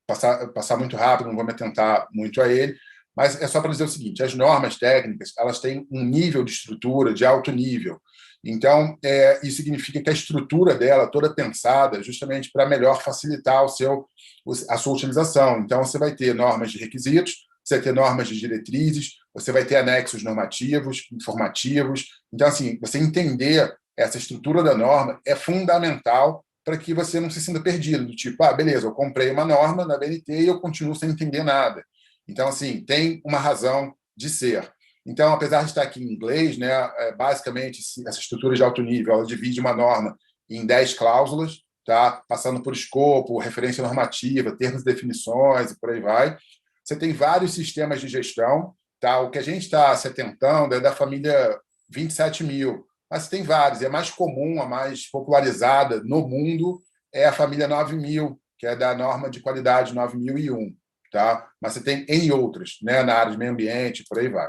passar muito rápido, não vou me atentar muito a ele, mas é só para dizer o seguinte: as normas técnicas elas têm um nível de estrutura de alto nível. Então, isso significa que a estrutura dela toda pensada justamente para melhor facilitar a sua utilização. Então, você vai ter normas de requisitos, você vai ter normas de diretrizes, você vai ter anexos normativos, informativos. Então, assim, você entender essa estrutura da norma é fundamental para que você não se sinta perdido, do tipo, beleza, eu comprei uma norma na BNT e eu continuo sem entender nada. Então, assim, tem uma razão de ser. Então, apesar de estar aqui em inglês, né, basicamente, essa estrutura de alto nível, ela divide uma norma em 10 cláusulas, tá? Passando por escopo, referência normativa, termos e definições e por aí vai. Você tem vários sistemas de gestão, tá? O que a gente está se atentando é da família 27.000, mas tem vários. E a mais comum, a mais popularizada no mundo é a família 9.000, que é da norma de qualidade 9001. Tá? Mas você tem N outras, né, na área de meio ambiente, por aí vai.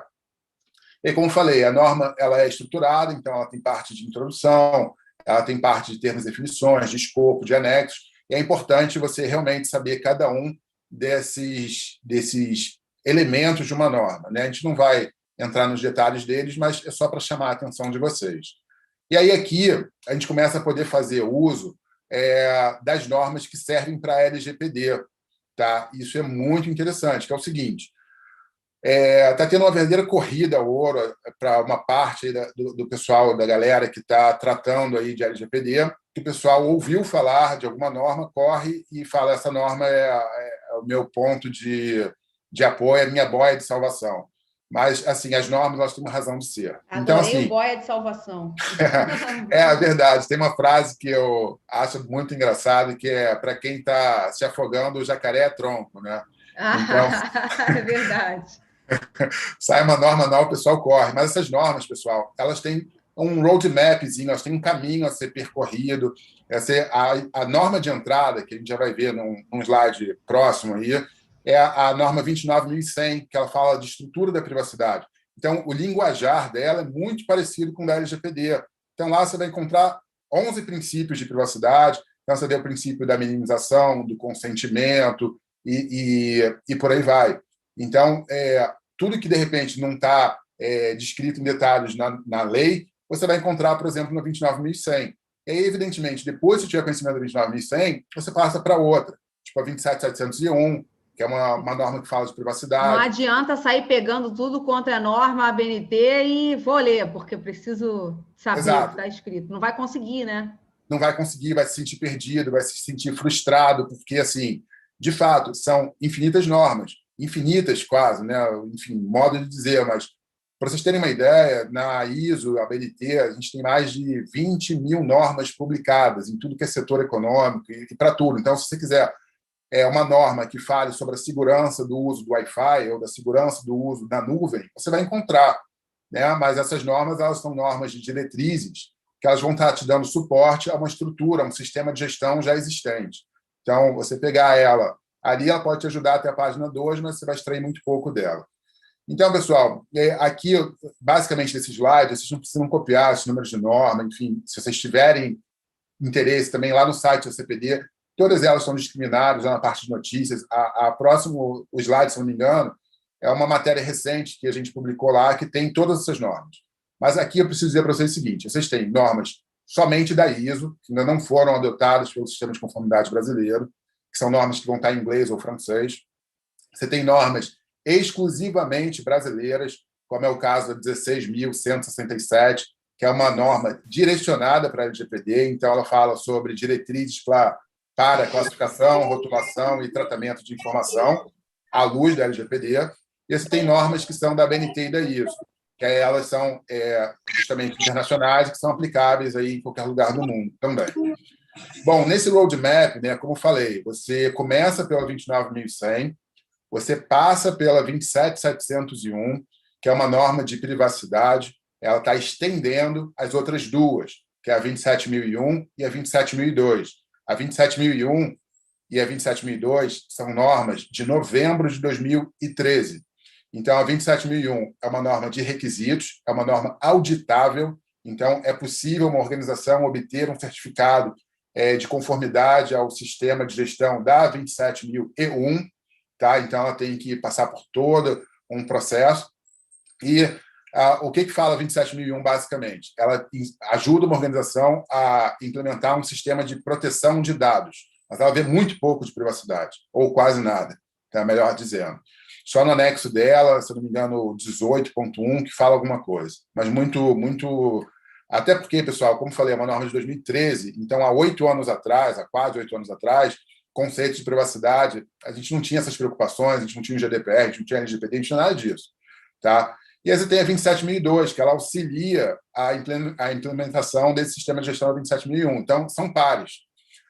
E, como falei, a norma ela é estruturada, então ela tem parte de introdução, ela tem parte de termos e definições, de escopo, de anexos, e é importante você realmente saber cada um desses elementos de uma norma. Né? A gente não vai entrar nos detalhes deles, mas é só para chamar a atenção de vocês. E aí aqui a gente começa a poder fazer uso das normas que servem para a LGPD. Tá? Isso é muito interessante, que é o seguinte: está tendo uma verdadeira corrida ao ouro para uma parte aí do pessoal, da galera que está tratando aí de LGPD, que o pessoal ouviu falar de alguma norma, corre e fala: essa norma é o meu ponto de apoio, é a minha boia de salvação. Mas, assim, as normas elas têm uma razão de ser. Adorei, então, assim, o boia de salvação. É verdade. Tem uma frase que eu acho muito engraçada, que é: para quem está se afogando, o jacaré é tronco, né? Então, É verdade. sai uma norma nova, o pessoal corre. Mas essas normas, pessoal, elas têm um roadmapzinho, elas têm um caminho a ser percorrido. A norma de entrada, que a gente já vai ver num slide próximo aí, é a norma 29.100, que ela fala de estrutura da privacidade. Então, o linguajar dela é muito parecido com o da LGPD. Então, lá você vai encontrar 11 princípios de privacidade. Então, você vê o princípio da minimização, do consentimento e por aí vai. Então, tudo que, de repente, não está descrito em detalhes na lei, você vai encontrar, por exemplo, no 29.100. E aí, evidentemente, depois que você tiver conhecimento do 29.100, você passa para outra, tipo a 27.701, que é uma norma que fala de privacidade. Não adianta sair pegando tudo contra a norma, a BNT e vou ler, porque eu preciso saber o que está escrito. Não vai conseguir, né? Não vai conseguir, vai se sentir perdido, vai se sentir frustrado, porque, assim, de fato, são infinitas normas, infinitas quase, né? Enfim, modo de dizer, mas para vocês terem uma ideia, na ISO, a BNT, a gente tem mais de 20.000 normas publicadas em tudo que é setor econômico e para tudo. Então, se você quiser uma norma que fale sobre a segurança do uso do Wi-Fi ou da segurança do uso da nuvem, você vai encontrar. Né? Mas essas normas elas são normas de diretrizes que elas vão estar te dando suporte a uma estrutura, a um sistema de gestão já existente. Então, você pegar ela, ali ela pode te ajudar até a página 2, mas você vai extrair muito pouco dela. Então, pessoal, aqui, basicamente, nesse slide, vocês não precisam copiar esses números de norma, enfim, se vocês tiverem interesse também lá no site da CPD, todas elas são discriminadas já na parte de notícias. O próximo slide, se não me engano, é uma matéria recente que a gente publicou lá, que tem todas essas normas. Mas aqui eu preciso dizer para vocês o seguinte: vocês têm normas somente da ISO, que ainda não foram adotadas pelo sistema de conformidade brasileiro, que são normas que vão estar em inglês ou francês. Você tem normas exclusivamente brasileiras, como é o caso da 16.167, que é uma norma direcionada para a LGPD, então ela fala sobre diretrizes para classificação, rotulação e tratamento de informação à luz da LGPD. E você tem normas que são da BNT e da ISO, que elas são justamente internacionais e que são aplicáveis aí em qualquer lugar do mundo também. Bom, nesse roadmap, né, como eu falei, você começa pela 29.100, você passa pela 27.701, que é uma norma de privacidade, ela está estendendo as outras duas, que é a 27.001 e a 27.002. A 27.001 e a 27.002 são normas de novembro de 2013. Então, a 27.001 é uma norma de requisitos, é uma norma auditável, então é possível uma organização obter um certificado de conformidade ao sistema de gestão da 27.001, tá? Então ela tem que passar por todo um processo. E o que fala a 27.001, basicamente? Ela ajuda uma organização a implementar um sistema de proteção de dados, mas ela vê muito pouco de privacidade, ou quase nada, tá? Melhor dizendo. Só no anexo dela, se não me engano, 18.1, que fala alguma coisa. Mas muito... Até porque, pessoal, como falei, é uma norma de 2013, então há 8 anos atrás, há quase 8 anos atrás, conceitos de privacidade, a gente não tinha essas preocupações, a gente não tinha o GDPR, a gente não tinha a LGPD, a gente não tinha nada disso. Tá? E aí você tem a 27.002, que ela auxilia a implementação desse sistema de gestão da 27.001. Então, são pares.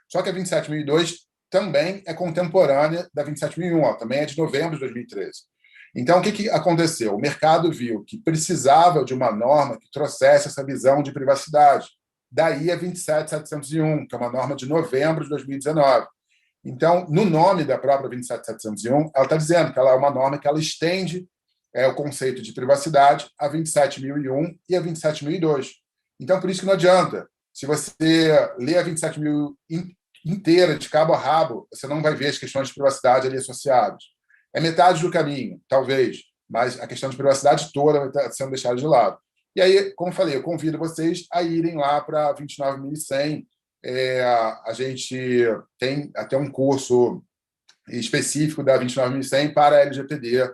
Só que a 27.002 também é contemporânea da 27.001, também é de novembro de 2013. Então, o que aconteceu? O mercado viu que precisava de uma norma que trouxesse essa visão de privacidade. Daí a 27.701, que é uma norma de novembro de 2019. Então, no nome da própria 27.701, ela está dizendo que ela é uma norma que ela estende o conceito de privacidade a 27.001 e a 27.002. Então, por isso que não adianta. Se você ler a 27.000 inteira, de cabo a rabo, você não vai ver as questões de privacidade ali associadas. É metade do caminho, talvez, mas a questão de privacidade toda vai estar sendo deixada de lado. E aí, como falei, eu convido vocês a irem lá para 29.100. A gente tem até um curso específico da 29.100 para a LGPD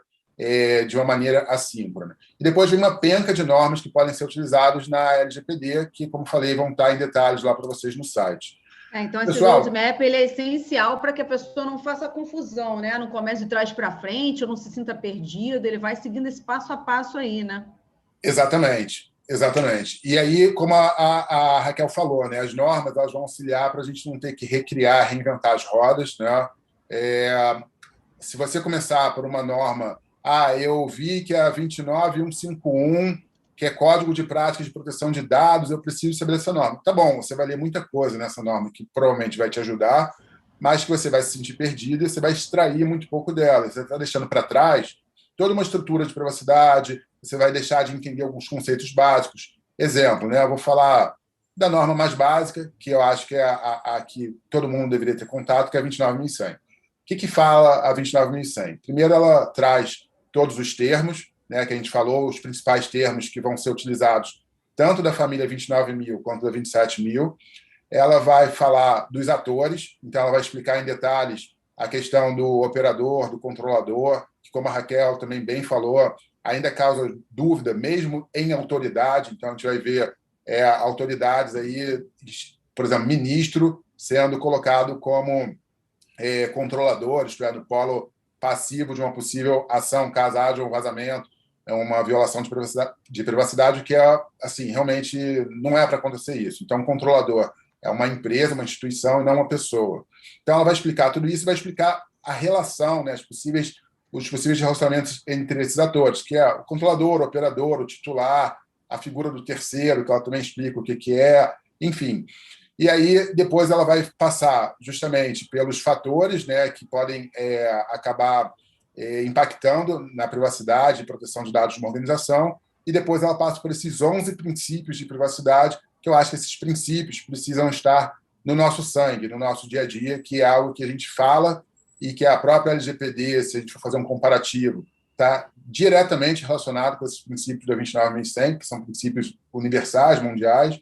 de uma maneira assíncrona. E depois vem uma penca de normas que podem ser utilizadas na LGPD, que, como falei, vão estar em detalhes lá para vocês no site. Então, esse roadmap ele é essencial para que a pessoa não faça confusão, né? Não comece de trás para frente, ou não se sinta perdido, ele vai seguindo esse passo a passo aí, né? Exatamente. E aí, como a Raquel falou, né, as normas elas vão auxiliar para a gente não ter que recriar, reinventar as rodas. Né? Se você começar por uma norma, eu vi que a 29.151, que é Código de Prática de Proteção de Dados, eu preciso saber essa norma. Tá bom, você vai ler muita coisa nessa norma que provavelmente vai te ajudar, mas que você vai se sentir perdido e você vai extrair muito pouco dela. Você está deixando para trás toda uma estrutura de privacidade, você vai deixar de entender alguns conceitos básicos. Exemplo, né? Eu vou falar da norma mais básica, que eu acho que é a que todo mundo deveria ter contato, que é a 29.100. O que fala a 29.100? Primeiro, ela traz todos os termos, né, que a gente falou, os principais termos que vão ser utilizados tanto da família 29.000 quanto da 27.000. Ela vai falar dos atores, então ela vai explicar em detalhes a questão do operador, do controlador, que, como a Raquel também bem falou, ainda causa dúvida, mesmo em autoridade. Então, a gente vai ver autoridades aí, por exemplo, ministro sendo colocado como controlador, isto é, no polo passivo de uma possível ação, caso haja um vazamento, uma violação de privacidade, que assim, realmente não é para acontecer isso. Então, o controlador é uma empresa, uma instituição e não uma pessoa. Então, ela vai explicar tudo isso e vai explicar a relação, né, os possíveis relacionamentos entre esses atores, que é o controlador, o operador, o titular, a figura do terceiro, que ela também explica o que é, enfim. E aí, depois, ela vai passar justamente pelos fatores, né, que podem acabar impactando na privacidade e proteção de dados de uma organização, e depois ela passa por esses 11 princípios de privacidade, que eu acho que esses princípios precisam estar no nosso sangue, no nosso dia a dia, que é algo que a gente fala e que a própria LGPD, se a gente for fazer um comparativo está diretamente relacionado com esses princípios da 29.100, que são princípios universais, mundiais,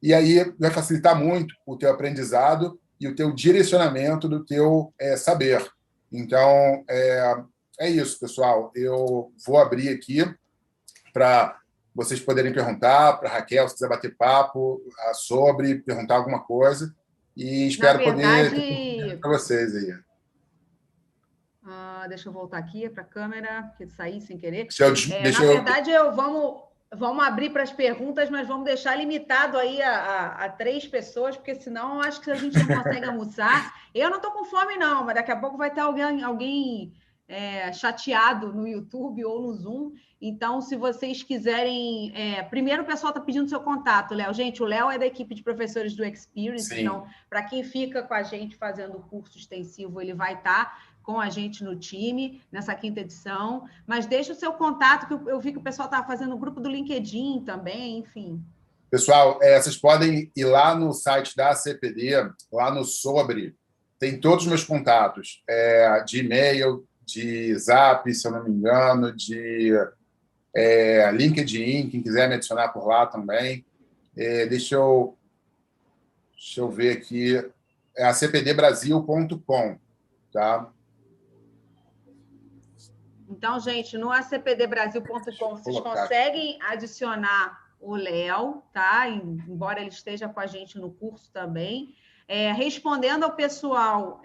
e aí vai facilitar muito o teu aprendizado e o teu direcionamento do teu saber. Então, é isso, pessoal. Eu vou abrir aqui para vocês poderem perguntar, para a Raquel, se quiser bater papo sobre, perguntar alguma coisa, e espero poder ter para vocês aí. Deixa eu voltar aqui para a câmera, porque saí sem querer. Na verdade, vamos abrir para as perguntas, mas vamos deixar limitado aí a 3 pessoas, porque senão eu acho que a gente não consegue almoçar. Eu não estou com fome, não, mas daqui a pouco vai ter alguém chateado no YouTube ou no Zoom. Então, se vocês quiserem... primeiro, o pessoal está pedindo seu contato, Léo. Gente, o Léo é da equipe de professores do Experience, Sim. Então, para quem fica com a gente fazendo o curso extensivo, ele vai estar com a gente no time, nessa 5ª edição, mas deixa o seu contato, que eu vi que o pessoal estava fazendo o grupo do LinkedIn também, enfim. Pessoal, vocês podem ir lá no site da CPD, lá no Sobre, tem todos os meus contatos, de e-mail, de Zap, se eu não me engano, de LinkedIn, quem quiser me adicionar por lá também. Deixa eu ver aqui, é a cpdbrasil.com, tá? Então, gente, no acpdbrasil.com vocês conseguem adicionar o Léo, tá? Embora ele esteja com a gente no curso também. Respondendo ao pessoal,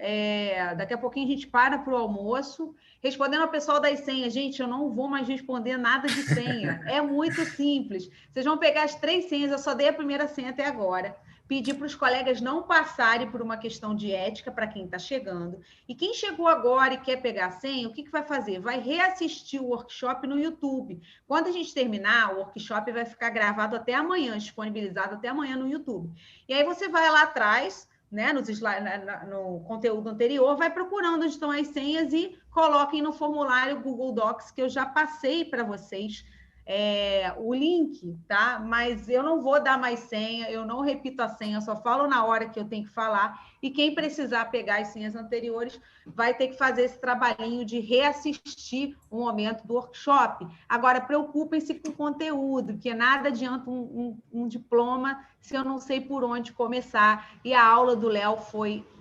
daqui a pouquinho a gente para o almoço. Respondendo ao pessoal das senhas, gente, eu não vou mais responder nada de senha. É muito simples. Vocês vão pegar as 3 senhas, eu só dei a primeira senha até agora. Pedir para os colegas não passarem por uma questão de ética para quem está chegando. E quem chegou agora e quer pegar a senha, o que vai fazer? Vai reassistir o workshop no YouTube. Quando a gente terminar, o workshop vai ficar gravado até amanhã, disponibilizado até amanhã no YouTube. E aí você vai lá atrás, né, no conteúdo anterior, vai procurando onde estão as senhas e coloquem no formulário Google Docs, que eu já passei para vocês o link, tá? Mas eu não vou dar mais senha, eu não repito a senha, eu só falo na hora que eu tenho que falar, e quem precisar pegar as senhas anteriores vai ter que fazer esse trabalhinho de reassistir o momento do workshop. Agora, preocupem-se com o conteúdo, porque nada adianta um diploma se eu não sei por onde começar. E a aula do Léo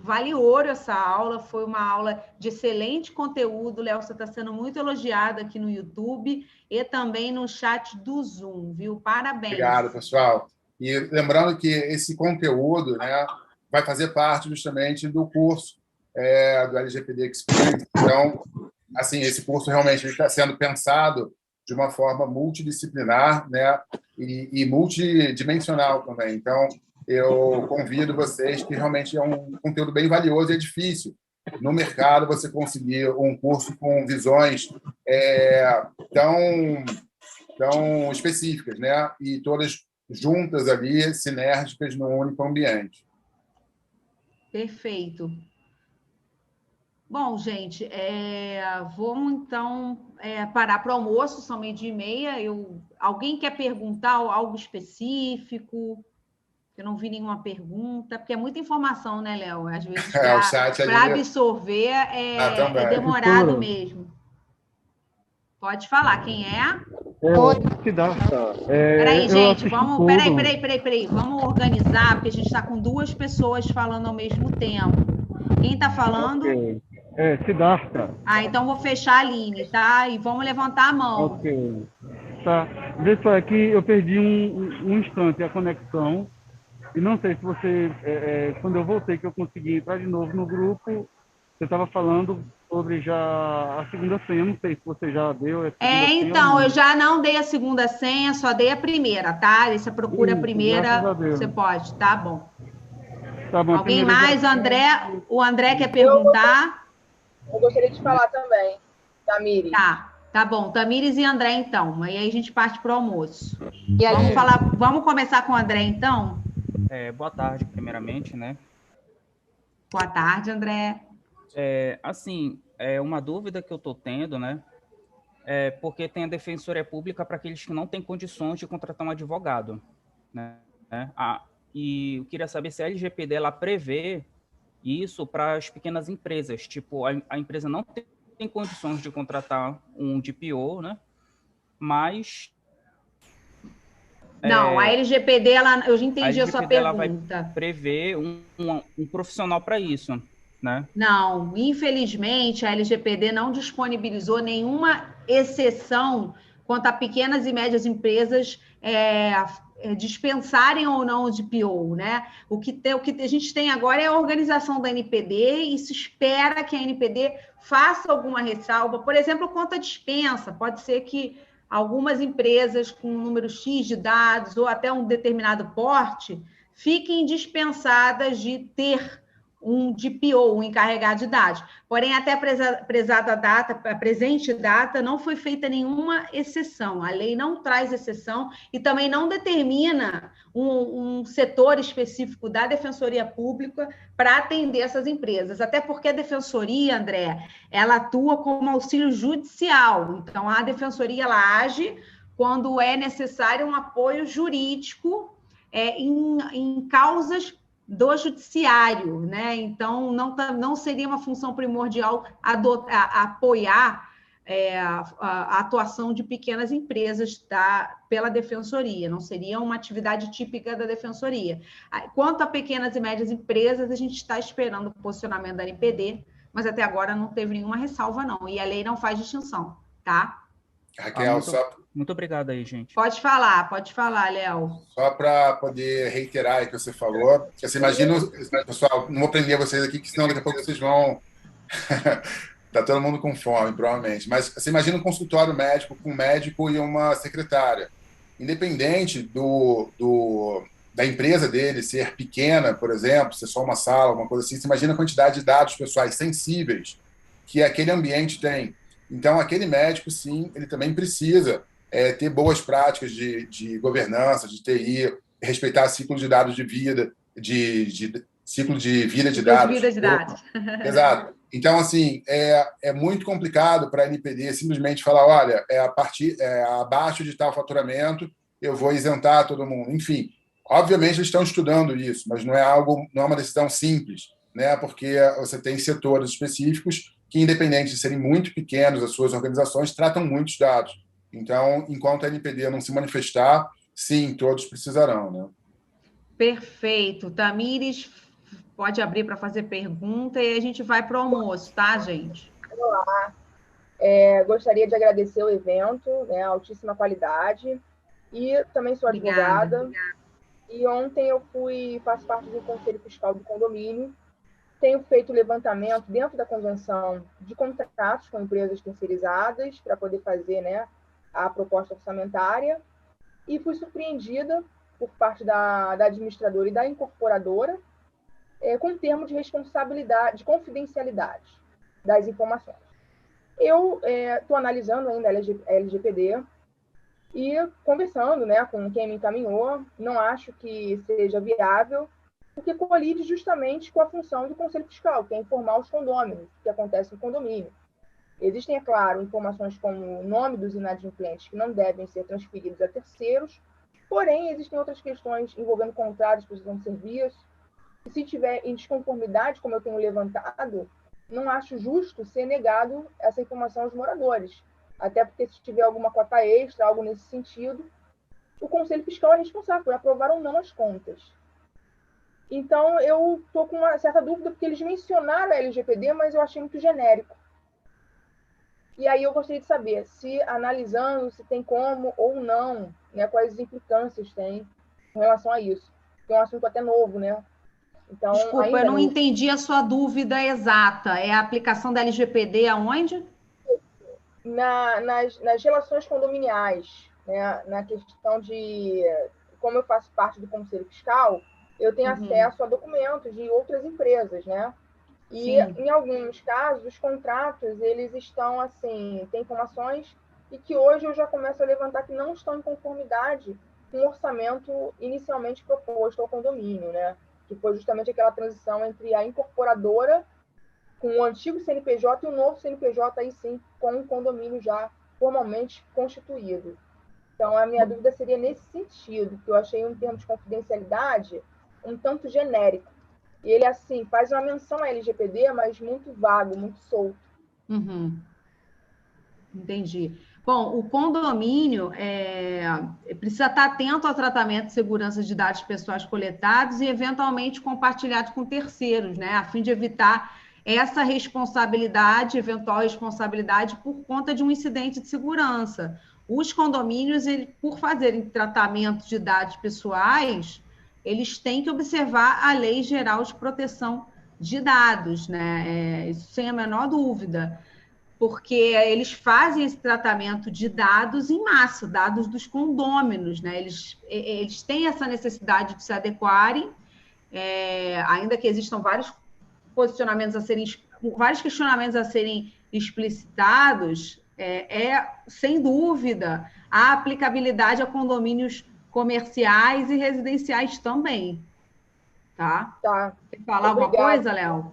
vale ouro essa aula, foi uma aula de excelente conteúdo. Léo, você está sendo muito elogiado aqui no YouTube e também no chat do Zoom, viu? Parabéns. Obrigado, pessoal. E lembrando que esse conteúdo, né, vai fazer parte justamente do curso do LGPD Experience. Então, assim, esse curso realmente está sendo pensado de uma forma multidisciplinar, né, e multidimensional também. Então, eu convido vocês, que realmente é um conteúdo bem valioso e é difícil no mercado você conseguir um curso com visões tão específicas, né, e todas juntas ali, sinérgicas, num único ambiente. Perfeito. Bom, gente, vamos então parar para o almoço, são 12:30. Alguém quer perguntar algo específico? Eu não vi nenhuma pergunta, porque é muita informação, né, Léo? Às vezes, para absorver é demorado mesmo. Pode falar, quem é? Oi, Siddhartha. Peraí, gente, peraí. Vamos organizar, porque a gente está com 2 pessoas falando ao mesmo tempo. Quem está falando? Okay. Siddhartha. Então vou fechar a Aline, tá? E vamos levantar a mão. Ok. Tá. Vê só, aqui eu perdi um instante a conexão. E não sei se você, quando eu voltei, que eu consegui entrar de novo no grupo, você estava falando sobre já a segunda senha. Eu não sei se você já deu. Então, eu já não dei a segunda senha, só dei a primeira, tá? Aí você procura a primeira, você pode, tá bom. Tá bom. Alguém mais? O André quer perguntar? Eu gostaria de falar também, Tamires. Tá bom. Tamires e André, então. Aí a gente parte para o almoço. E vamos começar com o André, então? Boa tarde, primeiramente, né? Boa tarde, André. Assim, uma dúvida que eu estou tendo, né? Porque tem a Defensoria Pública para aqueles que não têm condições de contratar um advogado, né? E eu queria saber se a LGPD ela prevê isso para as pequenas empresas, tipo, a empresa não tem tem condições de contratar um DPO, né? Mas Não, a LGPD, eu já a entendi a sua LGPD ela vai pergunta. prever um profissional para isso, né? Não, infelizmente, a LGPD não disponibilizou nenhuma exceção quanto a pequenas e médias empresas dispensarem ou não o DPO, né? O que a gente tem agora é a organização da NPD e se espera que a NPD faça alguma ressalva, por exemplo, quanto à dispensa. Pode ser que algumas empresas com um número X de dados ou até um determinado porte fiquem dispensadas de ter um DPO, um encarregado de dados. Porém, até a presente data, não foi feita nenhuma exceção. A lei não traz exceção e também não determina um setor específico da Defensoria Pública para atender essas empresas. Até porque a Defensoria, André, ela atua como auxílio judicial. Então, a Defensoria ela age quando é necessário um apoio jurídico em causas do judiciário, né? Então, não seria uma função primordial apoiar a atuação de pequenas empresas pela defensoria, não seria uma atividade típica da defensoria. Quanto a pequenas e médias empresas, a gente está esperando o posicionamento da NPD, mas até agora não teve nenhuma ressalva, não, e a lei não faz distinção, tá? Raquel, muito obrigado aí, gente. Pode falar, Léo. Só para poder reiterar o que você falou, você imagina, pessoal, não vou prender vocês aqui, que senão daqui a pouco vocês vão... Está todo mundo com fome, provavelmente. Mas você imagina um consultório médico com um médico e uma secretária. Independente da empresa dele ser pequena, por exemplo, ser só uma sala, alguma coisa assim, você imagina a quantidade de dados pessoais sensíveis que aquele ambiente tem. Então, aquele médico, sim, ele também precisa ter boas práticas de governança, de TI, respeitar ciclo de dados de vida, ciclo de vida de dados. Vida de dados. Exato. Então, assim, é muito complicado para a NPD simplesmente falar, olha, abaixo de tal faturamento, eu vou isentar todo mundo. Enfim, obviamente eles estão estudando isso, mas não é uma decisão simples, né? Porque você tem setores específicos que, independente de serem muito pequenos, as suas organizações tratam muitos dados. Então, enquanto a NPD não se manifestar, sim, todos precisarão, né? Perfeito. Tamires, pode abrir para fazer pergunta e a gente vai para o almoço, tá, gente? Olá. Gostaria de agradecer o evento, né, altíssima qualidade, e também sou advogada. E ontem eu faço parte do Conselho Fiscal do Condomínio, tenho feito levantamento dentro da convenção de contratos com empresas terceirizadas para poder fazer, né, a proposta orçamentária, e fui surpreendida por parte da administradora e da incorporadora com o termo de responsabilidade, de confidencialidade das informações. Eu estou analisando ainda a LGPD e conversando, né, com quem me encaminhou, não acho que seja viável, porque colide justamente com a função do Conselho Fiscal, que é informar os condôminos, o que acontece no condomínio. Existem, é claro, informações como o nome dos inadimplentes que não devem ser transferidos a terceiros, porém, existem outras questões envolvendo contratos, prestação de serviço, e se tiver em desconformidade, como eu tenho levantado, não acho justo ser negado essa informação aos moradores. Até porque se tiver alguma cota extra, algo nesse sentido, o Conselho Fiscal é responsável por aprovar ou não as contas. Então, eu estou com uma certa dúvida, porque eles mencionaram a LGPD, mas eu achei muito genérico. E aí eu gostaria de saber se, analisando, se tem como ou não, né, quais implicâncias tem em relação a isso. Que é um assunto até novo, né? Então, desculpa, eu não entendi a sua dúvida exata. É a aplicação da LGPD aonde? Nas relações condominiais, né? Na questão de... Como eu faço parte do Conselho Fiscal, eu tenho acesso a documentos de outras empresas, né? E, em alguns casos, os contratos, eles estão, assim, tem informações e que hoje eu já começo a levantar que não estão em conformidade com o orçamento inicialmente proposto ao condomínio, né? Que foi justamente aquela transição entre a incorporadora com o antigo CNPJ e o novo CNPJ, aí sim, com o condomínio já formalmente constituído. Então, a minha dúvida seria nesse sentido, que eu achei um termo de confidencialidade um tanto genérico. E ele, assim, faz uma menção à LGPD, mas muito vago, muito solto. Uhum. Entendi. Bom, o condomínio precisa estar atento ao tratamento de segurança de dados pessoais coletados e, eventualmente, compartilhados com terceiros, né, a fim de evitar essa responsabilidade, eventual responsabilidade, por conta de um incidente de segurança. Os condomínios, por fazerem tratamento de dados pessoais, eles têm que observar a Lei Geral de Proteção de Dados, né? Isso sem a menor dúvida, porque eles fazem esse tratamento de dados em massa, dados dos condôminos, né? Eles têm essa necessidade de se adequarem, ainda que existam vários vários questionamentos a serem explicitados, sem dúvida a aplicabilidade a condomínios comerciais e residenciais também, tá? Tá. Quer falar alguma coisa, Léo?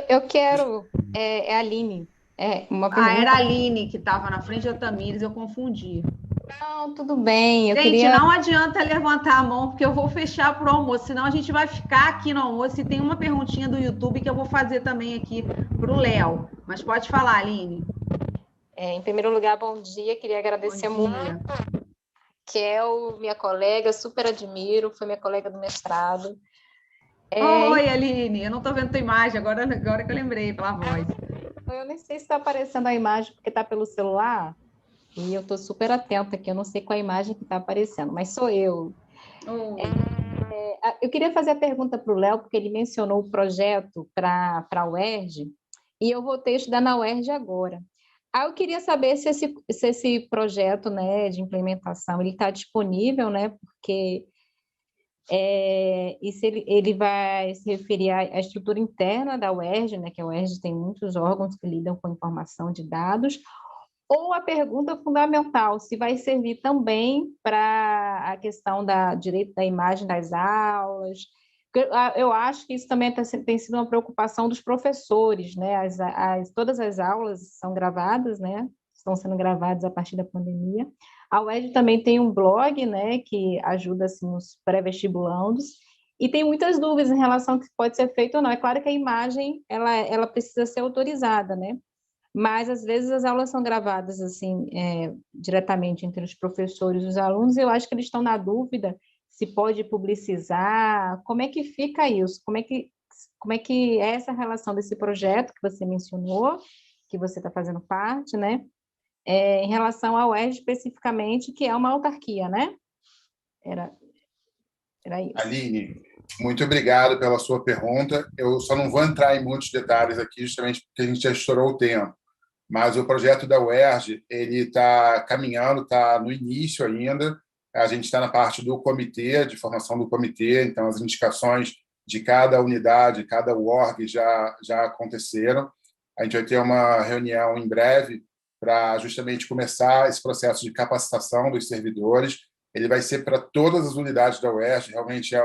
Eu quero... É a Aline. Uma pergunta. Era a Aline que estava na frente da Tamires, eu confundi. Não, tudo bem. Gente, não adianta levantar a mão, porque eu vou fechar para o almoço, senão a gente vai ficar aqui no almoço. E tem uma perguntinha do YouTube que eu vou fazer também aqui para o Léo. Mas pode falar, Aline. Em primeiro lugar, bom dia. Queria agradecer muito. Minha colega, super admiro, foi minha colega do mestrado. Oi, Aline. Eu não estou vendo tua imagem, agora que eu lembrei pela voz. Eu nem sei se está aparecendo a imagem, porque está pelo celular. E eu estou super atenta aqui, eu não sei qual a imagem que está aparecendo, mas sou eu. Eu queria fazer a pergunta para o Léo, porque ele mencionou o projeto para a UERJ, e eu voltei a estudar na UERJ agora. Eu queria saber se esse projeto, né, de implementação está disponível, né, porque e se ele vai se referir à estrutura interna da UERJ, né, que a UERJ tem muitos órgãos que lidam com informação de dados, ou a pergunta fundamental, se vai servir também para a questão da direito da imagem das aulas. Eu acho que isso também tem sido uma preocupação dos professores, né? Todas as aulas são gravadas, né? Estão sendo gravadas a partir da pandemia. A UERJ também tem um blog, né, que ajuda assim, os pré-vestibulandos, e tem muitas dúvidas em relação ao que pode ser feito ou não. É claro que a imagem ela precisa ser autorizada, né? Mas, às vezes, as aulas são gravadas assim, diretamente entre os professores e os alunos, e eu acho que eles estão na dúvida se pode publicizar, como é que fica isso, como é que é essa relação desse projeto que você mencionou, que você está fazendo parte, né, em relação ao UERJ especificamente, que é uma autarquia, né? Era isso. Aline, muito obrigado pela sua pergunta. Eu só não vou entrar em muitos detalhes aqui, justamente porque a gente já estourou o tempo. Mas o projeto da UERJ está caminhando, está no início ainda. A gente está na parte do comitê, de formação do comitê, então as indicações de cada unidade, cada org já aconteceram. A gente vai ter uma reunião em breve para justamente começar esse processo de capacitação dos servidores. Ele vai ser para todas as unidades da UERJ, realmente é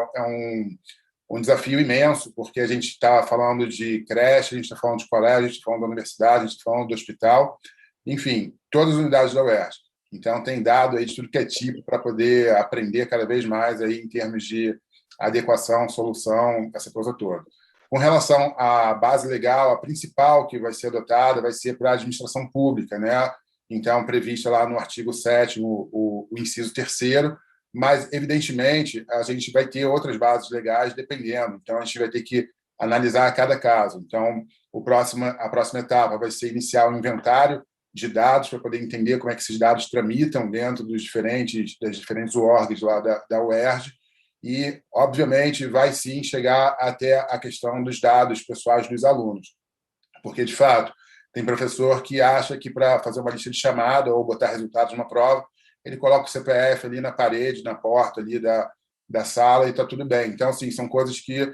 um desafio imenso, porque a gente está falando de creche, a gente está falando de colégio, a gente está falando da universidade, a gente está falando do hospital, enfim, todas as unidades da UERJ. Então, tem dado aí de tudo que é tipo para poder aprender cada vez mais aí em termos de adequação, solução, essa coisa toda. Com relação à base legal, a principal que vai ser adotada vai ser para a administração pública, né? Então, prevista lá no artigo 7º, o inciso 3º, mas, evidentemente, a gente vai ter outras bases legais dependendo. Então, a gente vai ter que analisar cada caso. Então, a próxima etapa vai ser iniciar o inventário de dados para poder entender como é que esses dados tramitam dentro das diferentes orgs lá da UERJ e, obviamente, vai sim chegar até a questão dos dados pessoais dos alunos. Porque, de fato, tem professor que acha que para fazer uma lista de chamada ou botar resultados numa prova, ele coloca o CPF ali na parede, na porta ali da sala e está tudo bem. Então, assim, são coisas que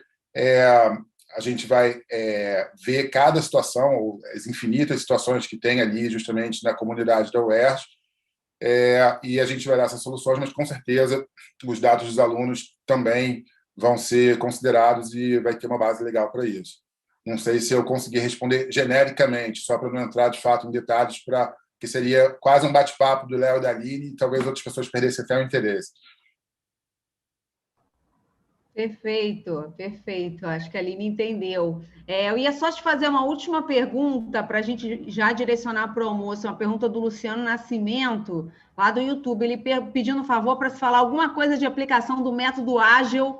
a gente vai ver cada situação, ou as infinitas situações que tem ali justamente na comunidade da UERJ, e a gente vai dar essas soluções, mas com certeza os dados dos alunos também vão ser considerados e vai ter uma base legal para isso. Não sei se eu consegui responder genericamente, só para não entrar de fato em detalhes, que seria quase um bate-papo do Léo e da Aline, e talvez outras pessoas perdessem até o interesse. Perfeito, perfeito. Acho que a Aline entendeu. Eu ia só te fazer uma última pergunta para a gente já direcionar para o almoço, uma pergunta do Luciano Nascimento, lá do YouTube. Ele pedindo um favor para se falar alguma coisa de aplicação do método ágil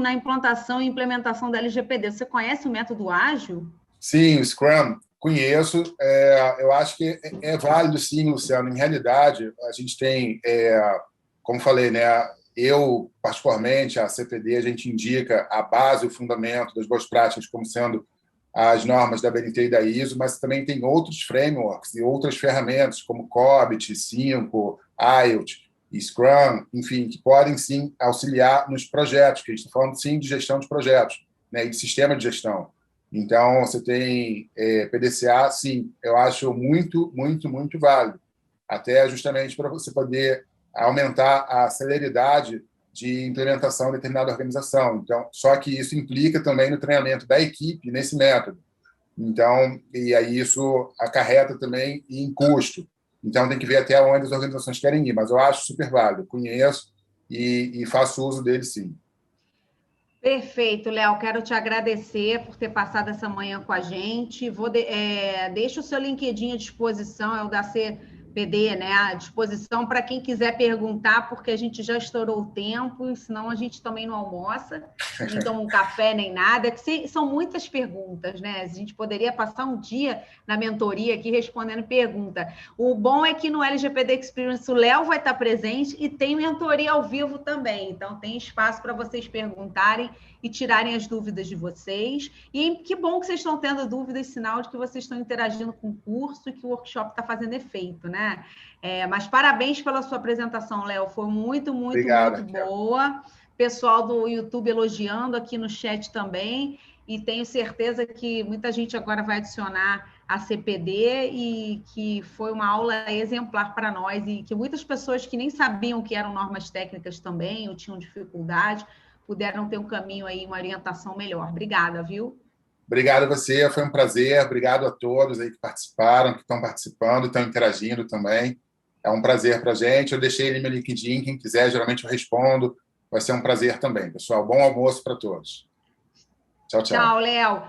na implantação e implementação da LGPD. Você conhece o método ágil? Sim, o Scrum, conheço. Eu acho que é válido, sim, Luciano. Em realidade, a gente tem, como falei, né? Eu, particularmente, a CPD, a gente indica a base, o fundamento das boas práticas como sendo as normas da BNT e da ISO, mas também tem outros frameworks e outras ferramentas, como COBIT, 5, IELTS, Scrum, enfim, que podem, sim, auxiliar nos projetos, que a gente está falando, sim, de gestão de projetos, né, e de sistema de gestão. Então, você tem PDCA, sim, eu acho muito, muito, muito válido, até justamente para você poder aumentar a celeridade de implementação de determinada organização. Então, só que isso implica também no treinamento da equipe nesse método. Então, e aí isso acarreta também em custo. Então, tem que ver até onde as organizações querem ir. Mas eu acho super válido, conheço e faço uso dele, sim. Perfeito, Léo. Quero te agradecer por ter passado essa manhã com a gente. Deixa o seu LinkedIn à disposição, é o da CPD, né? À disposição para quem quiser perguntar, porque a gente já estourou o tempo, senão a gente também não almoça, nem toma um café, nem nada. São muitas perguntas, né? A gente poderia passar um dia na mentoria aqui respondendo pergunta. O bom é que no LGPD Experience o Léo vai estar presente e tem mentoria ao vivo também. Então, tem espaço para vocês perguntarem e tirarem as dúvidas de vocês. E que bom que vocês estão tendo dúvidas, sinal de que vocês estão interagindo com o curso e que o workshop está fazendo efeito, né? Mas parabéns pela sua apresentação, Léo. Foi muito, muito, Obrigado, muito boa. Pessoal do YouTube elogiando aqui no chat também. E tenho certeza que muita gente agora vai adicionar a CPD e que foi uma aula exemplar para nós e que muitas pessoas que nem sabiam que eram normas técnicas também ou tinham dificuldade puderam ter um caminho aí, uma orientação melhor. Obrigada, viu? Obrigado a você, foi um prazer. Obrigado a todos aí que participaram, que estão participando, estão interagindo também. É um prazer para a gente. Eu deixei ele no meu LinkedIn, quem quiser, geralmente eu respondo. Vai ser um prazer também, pessoal. Bom almoço para todos. Tchau, tchau. Tchau, Léo.